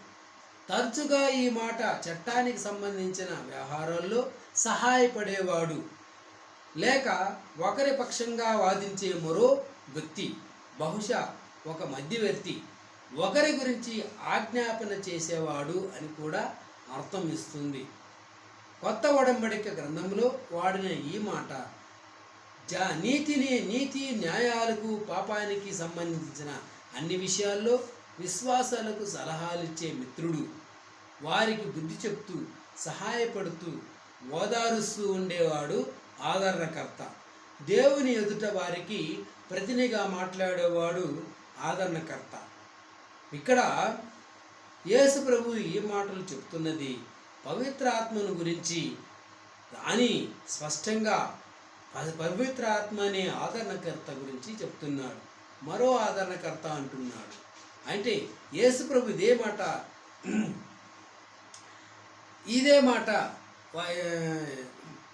తరచుగా ఈ మాట చట్టానికి సంబంధించిన వ్యవహారాల్లో సహాయపడేవాడు లేక ఒకరి పక్షంగా వాదించే మరో వ్యక్తి, బహుశా ఒక మధ్యవర్తి, ఒకరి గురించి ఆజ్ఞాపన చేసేవాడు అని కూడా అర్థం ఇస్తుంది. కొత్త ఒడంబడిక గ్రంథంలో వాడిన ఈ మాట నీతి న్యాయాలకు పాపానికి సంబంధించిన అన్ని విషయాల్లో విశ్వాసాలకు సలహాలిచ్చే మిత్రుడు, వారికి బుద్ధి చెప్తూ సహాయపడుతూ ఓదారుస్తూ ఉండేవాడు ఆదరణకర్త. దేవుని ఎదుట వారికి ప్రతినిధిగా మాట్లాడేవాడు ఆదరణకర్త. ఇక్కడ యేసు ప్రభు ఈ మాటలు చెప్తున్నది పవిత్ర ఆత్మను గురించి అని స్పష్టంగా పవిత్ర ఆత్మ అనే ఆదరణకర్త గురించి చెప్తున్నాడు. మరో ఆదరణకర్త అంటున్నాడు. అంటే యేసు ప్రభు ఇదే మాట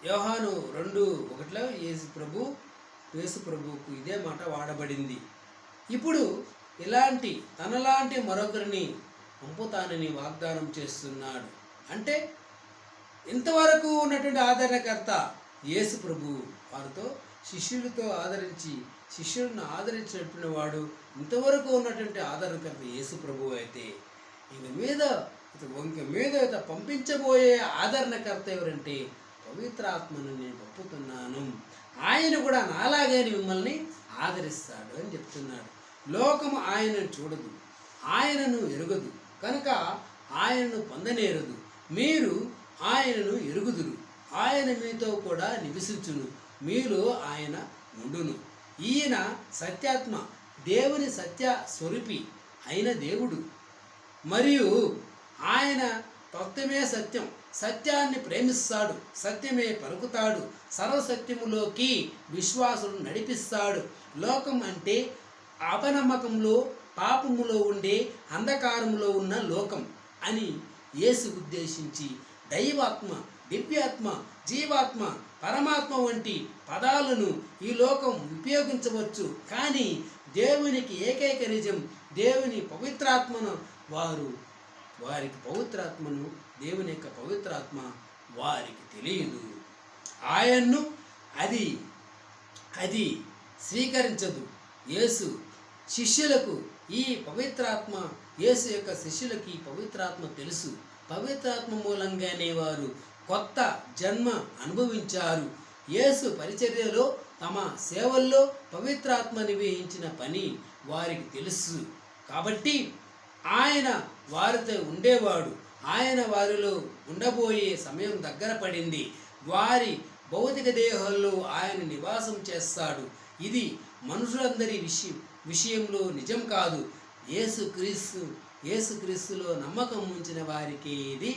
యోహాను 2:1 యేసు ప్రభువుకు ఇదే మాట వాడబడింది. ఇప్పుడు తనలాంటి మరొకరిని పంపుతానని వాగ్దానం చేస్తున్నాడు. అంటే ఇంతవరకు ఉన్నటువంటి ఆదరణకర్త యేసు ప్రభు వారితో శిష్యులను ఆదరించినటువంటి వాడు ఇంతవరకు ఉన్నటువంటి ఆదరణకర్త యేసు ప్రభు అయితే ఇంక మీద పంపించబోయే ఆదరణకర్త ఎవరంటే పవిత్రాత్మను నేను పంపుతున్నాను. ఆయన కూడా నాలాగే మిమ్మల్ని ఆదరిస్తాడు అని చెప్తున్నాడు. లోకము ఆయనను చూడదు, ఆయనను ఎరుగదు, కనుక ఆయనను పొందనేరదు. మీరు ఆయనను ఎరుగుదురు, ఆయన మీతో కూడా నివసించును, మీలో ఆయన ఉండును. ఈయన సత్యాత్మ, దేవుని సత్య స్వరూపి అయిన దేవుడు. మరియు ఆయన తత్వమే సత్యం, సత్యాన్ని ప్రేమిస్తాడు, సత్యమే పలుకుతాడు, సర్వసత్యములోకి విశ్వాసులను నడిపిస్తాడు. లోకం అంటే అపనమ్మకంలో పాపములో ఉండే అంధకారములో ఉన్న లోకం అని యేసు ఉద్దేశించి దైవాత్మ, దివ్యాత్మ, జీవాత్మ, పరమాత్మ వంటి పదాలను ఈ లోకం ఉపయోగించవచ్చు. కానీ దేవునికి ఏకైక నిజం దేవుని పవిత్రాత్మను వారికి పవిత్రాత్మను దేవుని యొక్క పవిత్రాత్మ వారికి తెలియదు. ఆయన్ను అది స్వీకరించదు. యేసు శిష్యులకు ఈ పవిత్రాత్మ, యేసు యొక్క శిష్యులకి ఈ పవిత్రాత్మ తెలుసు. పవిత్రాత్మ మూలంగానే వారు కొత్త జన్మ అనుభవించారు. యేసు పరిచర్యలో తమ సేవల్లో పవిత్రాత్మ నిర్వహించిన పని వారికి తెలుసు. కాబట్టి ఆయన వారితో ఉండేవాడు. ఆయన వారిలో ఉండబోయే సమయం దగ్గర పడింది. వారి భౌతిక దేహాల్లో ఆయన నివాసం చేస్తాడు. ఇది మనుషులందరి విషయంలో నిజం కాదు. యేసుక్రీస్తులో నమ్మకం ఉంచిన వారికి ఇది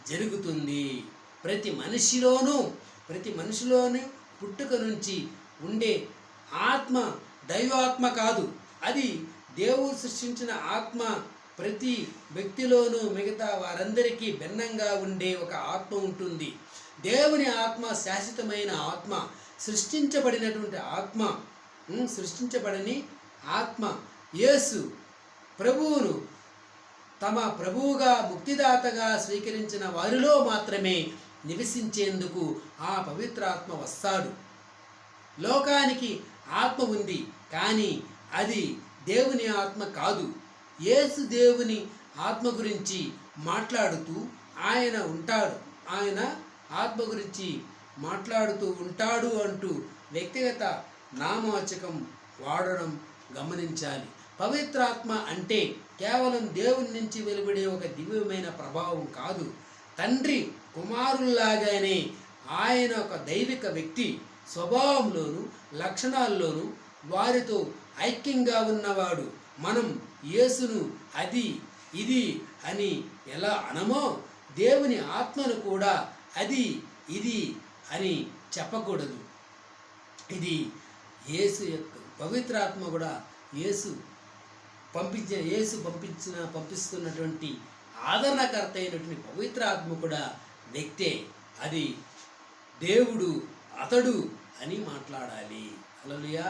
జరుగుతుంది. ప్రతి మనిషిలోనూ పుట్టుక నుంచి ఉండే ఆత్మ దైవాత్మ కాదు, అది దేవుడు సృష్టించిన ఆత్మ. ప్రతి వ్యక్తిలోనూ మిగతా వారందరికీ భిన్నంగా ఉండే ఒక ఆత్మ ఉంటుంది. దేవుని ఆత్మ శాశ్వతమైన ఆత్మ, సృష్టించబడినటువంటి ఆత్మ, సృష్టించబడని ఆత్మ. యేసు ప్రభువును తమ ప్రభువుగా ముక్తిదాతగా స్వీకరించిన వారిలో మాత్రమే నివసించేందుకు ఆ పవిత్రాత్మ వస్తాడు. లోకానికి ఆత్మ ఉంది, కానీ అది దేవుని ఆత్మ కాదు. యేసు దేవుని ఆత్మ గురించి మాట్లాడుతూ ఆయన ఆత్మ గురించి మాట్లాడుతూ ఉంటాడు అంటూ వ్యక్తిగత నామవాచకం వాడడం గమనించాలి. పవిత్రాత్మ అంటే కేవలం దేవుని నుంచి వెలువడే ఒక దివ్యమైన ప్రభావం కాదు. తండ్రి కుమారుల్లాగానే ఆయన ఒక దైవిక వ్యక్తి. స్వభావంలోను లక్షణాల్లోనూ వారితో ఐక్యంగా ఉన్నవాడు. మనం యేసును అది ఇది అని ఎలా అనమో, దేవుని ఆత్మను కూడా అది ఇది అని చెప్పకూడదు. ఇది యేసు యొక్క పవిత్రాత్మ కూడా యేసు పంపిస్తున్నటువంటి ఆదరణకర్త అయినటువంటి పవిత్రాత్మ కూడా వ్యక్తే. అది దేవుడు అతడు అని మాట్లాడాలి. హల్లెలూయా.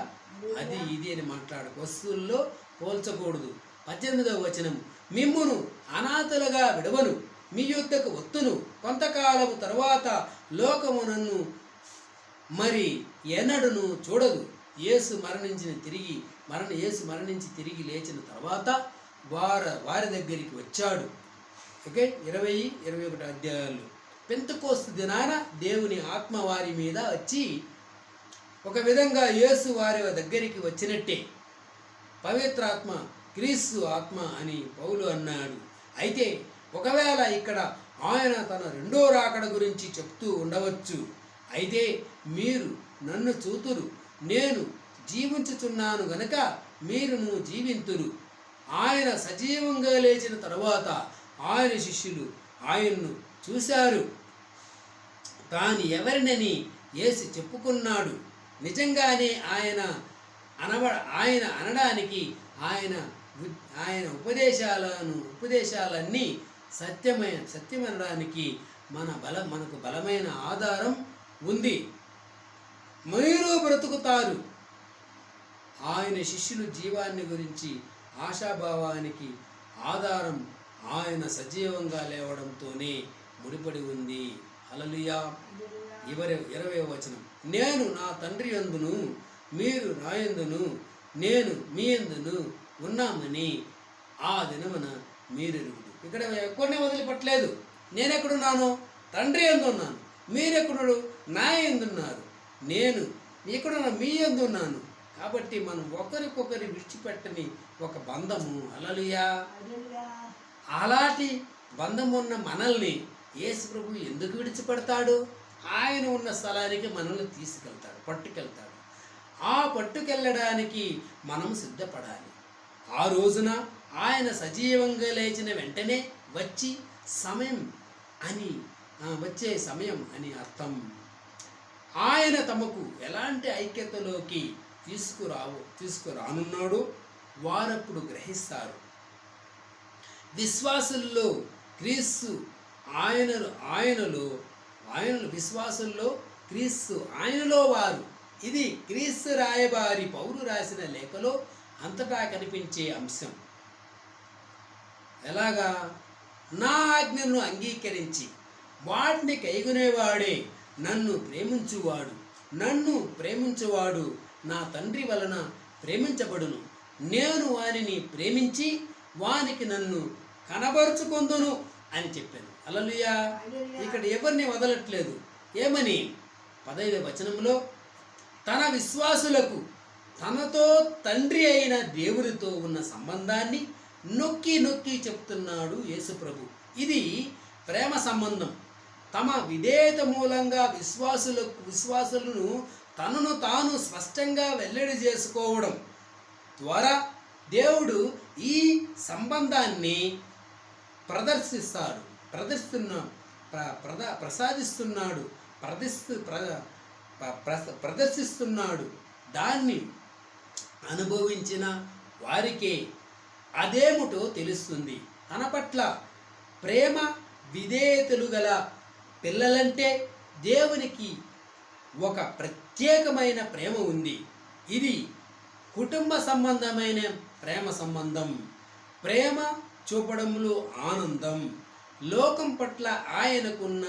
అది ఇది అని వస్తువుల్లో పోల్చకూడదు. 18వ వచనం, మిమ్మును అనాథలుగా విడవను, మీ యొద్దకు వత్తును, కొంతకాలము తరువాత లోకము నన్ను మరి ఎన్నడను చూడదు. యేసు మరణించి తిరిగి లేచిన తర్వాత వారి దగ్గరికి వచ్చాడు. ఓకే, 20-21 అధ్యాయాలు. పెంతెకోస్తు దినాన దేవుని ఆత్మ వారి మీద వచ్చి ఒక విధంగా యేసు వారి దగ్గరికి వచ్చినట్టే పవిత్రాత్మ క్రీస్తు ఆత్మ అని పౌలు అన్నాడు. అయితే ఒకవేళ ఇక్కడ ఆయన తన రెండో రాకడ గురించి చెప్తూ ఉండవచ్చు. అయితే మీరు నన్ను చూతురు, నేను జీవించుచున్నాను గనక మీరును జీవింతురు. ఆయన సజీవంగా లేచిన తర్వాత ఆయన శిష్యులు ఆయన్ను చూశారు. తాను ఎవరినని యేసు చెప్పుకున్నాడు. నిజంగానే ఆయన అనడానికి ఆయన ఉపదేశాలన్నీ సత్యమనడానికి మనకు బలమైన ఆధారం ఉంది. మీరు బ్రతుకుతారు. ఆయన శిష్యులు జీవాన్ని గురించి ఆశాభావానికి ఆధారం ఆయన సజీవంగా లేవడంతోనే ముడిపడి ఉంది. హల్లెలూయా. 20వ వచనం, నేను నా తండ్రి యందును మీరు నా యందును నేను మీ యందును ఉన్నామని ఆ దినమున మీరెరుగుదు. ఇక్కడ ఎక్కడనే వదిలిపెట్టలేదు. నేనెక్కడున్నాను? తండ్రి యందు ఉన్నాను. మీరెక్కడు? నా యందున్నారు. నేను ఎక్కడున్నా? మీ యందు ఉన్నాను. కాబట్టి మనం ఒకరికొకరి విడిచిపెట్టని ఒక బంధము. హల్లెలూయా. అలాంటి బంధం ఉన్న మనల్ని యేసు ప్రభు ఎందుకు విడిచిపెడతాడు? ఆయన ఉన్న స్థలానికి మనల్ని పట్టుకెళ్తాడు. ఆ పట్టుకెళ్ళడానికి మనం సిద్ధపడాలి. ఆ రోజున ఆయన సజీవంగా లేచిన వెంటనే వచ్చే సమయం అని అర్థం. ఆయన తమకు ఎలాంటి ఐక్యతలోకి తీసుకురానున్నాడో వారప్పుడు గ్రహిస్తారు. విశ్వాసుల్లో క్రీస్తు విశ్వాసుల్లో క్రీస్తు ఆయనలో వారు. ఇది క్రీస్తు రాయబారి పౌలు రాసిన లేఖలో అంతటా కనిపించే అంశం. ఎలాగా? నా ఆజ్ఞను అంగీకరించి వాటిని కైగొనేవాడే నన్ను ప్రేమించువాడు నా తండ్రి వలన ప్రేమించబడును. నేను వానిని ప్రేమించి వానికి నన్ను కనబరుచుకొందును అని చెప్పాను. హల్లెలూయా. ఇక్కడ ఎవరిని వదలట్లేదు. ఏమని? 15వ వచనంలో తన విశ్వాసులకు తనతో తండ్రి అయిన దేవునితో ఉన్న సంబంధాన్ని నొక్కి చెప్తున్నాడు యేసు ప్రభు. ఇది ప్రేమ సంబంధం. తమ విధేయత మూలంగా విశ్వాసులను తనను తాను స్పష్టంగా వెల్లడి చేసుకోవడం ద్వారా దేవుడు ఈ సంబంధాన్ని ప్రదర్శిస్తున్నాడు. దాన్ని అనుభవించిన వారికే అదేమిటో తెలుస్తుంది. తన పట్ల ప్రేమ విధేయతలు గల పిల్లలంటే దేవునికి ఒక ప్రత్యేకమైన ప్రేమ ఉంది. ఇది కుటుంబ సంబంధమైన ప్రేమ సంబంధం. ప్రేమ చూపడంలో ఆనందం. లోకం పట్ల ఆయనకున్న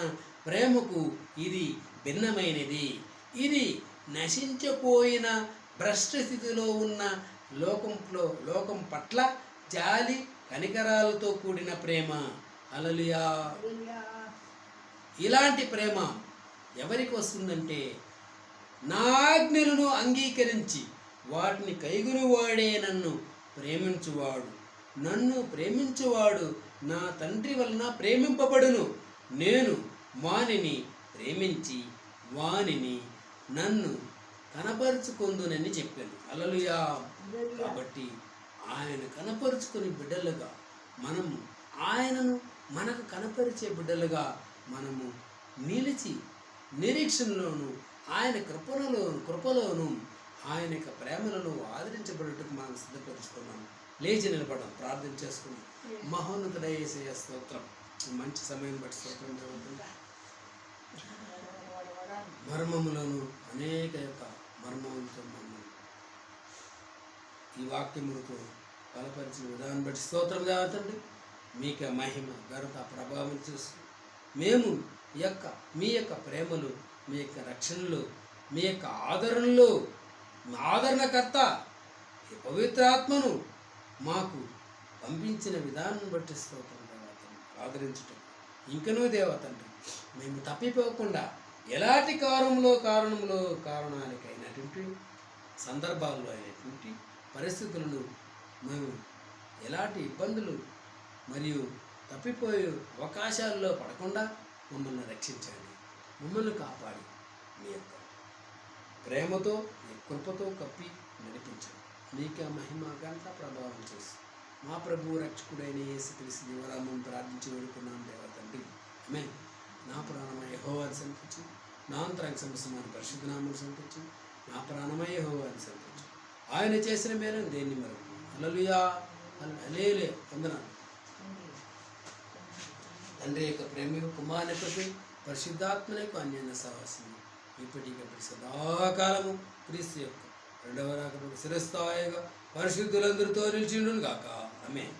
ప్రేమకు ఇది భిన్నమైనది. ఇది నశించిపోయిన భ్రష్ట స్థితిలో ఉన్న లోకం పట్ల జాలి కనికరాలతో కూడిన ప్రేమ. హల్లెలూయా. ఇలాంటి ప్రేమ ఎవరికి వస్తుందంటే, నా ఆజ్ఞలను అంగీకరించి వాటిని కైగొనువాడే నన్ను ప్రేమించువాడు నా తండ్రి వలన ప్రేమింపబడును. నేను వానిని ప్రేమించి వానిని నన్ను కనపరుచుకొందునని చెప్పాను. హల్లెలూయా. కాబట్టి ఆయన కనపరుచుకుని బిడ్డలుగా మనము ఆయనను మనకు కనపరిచే బిడ్డలుగా మనము నిలిచి నిరీక్షణలోను ఆయన కృపలోను ఆయన యొక్క ప్రేమలను ఆదరించబడటకు మనం సిద్ధపరుచుకున్నాము. లేచి నిలబడడం, ప్రార్థన చేసుకున్నాం. మహోన్నతుడైన యేసయ్య స్తోత్రం. మంచి సమయం బట్టి స్తోత్రం జరుగుతుంది. మర్మములను అనేక యొక్క మర్మములతో మమ్మల్ని ఈ వాక్యములతో బలపరిచిన విధానం బట్టి స్తోత్రం జరుగుతుంది. మీకే మహిమ ఘనత ప్రభావం చూసి మేము మీ యొక్క ప్రేమలు, మీ యొక్క రక్షణలో, మీ యొక్క ఆదరణలో, ఆదరణకర్త ఈ పవిత్రాత్మను మాకు పంపించిన విధానం బట్టి స్తోత్రం దేవతండ్రి. ఆదరించటం ఇంకనూ దేవతండ్రి మేము తప్పిపోకుండా ఎలాంటి కారణాలకైనటువంటి సందర్భాల్లో అయినటువంటి పరిస్థితులను మేము ఎలాంటి ఇబ్బందులు మరియు తప్పిపోయే అవకాశాల్లో పడకుండా మమ్మల్ని రక్షించండి. మమ్మల్ని కాపాడి మీ యొక్క ప్రేమతో, మీ కృపతో కప్పి నడిపించండి. మీకే మహిమ ఘనత ప్రభావం చేసి మా ప్రభువు రక్షకుడైన యేసుక్రీస్తు దేవనామమున ప్రార్థించి వేడుకున్నాం దేవతండ్రి. ఆమేన్. నా ప్రాణమయ యెహోవాను సంతించు, నా అంతరంగ సమస్తమైన పరిశుద్ధ నామమును సంతించు, నా ప్రాణమయ యెహోవాను సంతించు. ఆయన చేసిన మేలను దేన్ని మరొక. హల్లెలూయా, హల్లెలూయా. వందనాలు. తండ్రి యొక్క ప్రేమ, కుమారుని కృప, పరిశుద్ధాత్మని యొక్క అన్యోన్య సహవాసము ఇప్పటికప్పుడు సదాకాలము క్రీస్తు యొక్క రెండవ రాకడకు శిరస్థాయిగా పరిశుద్ధులందరితో నిలిచిండును గాక. ఆమేన్.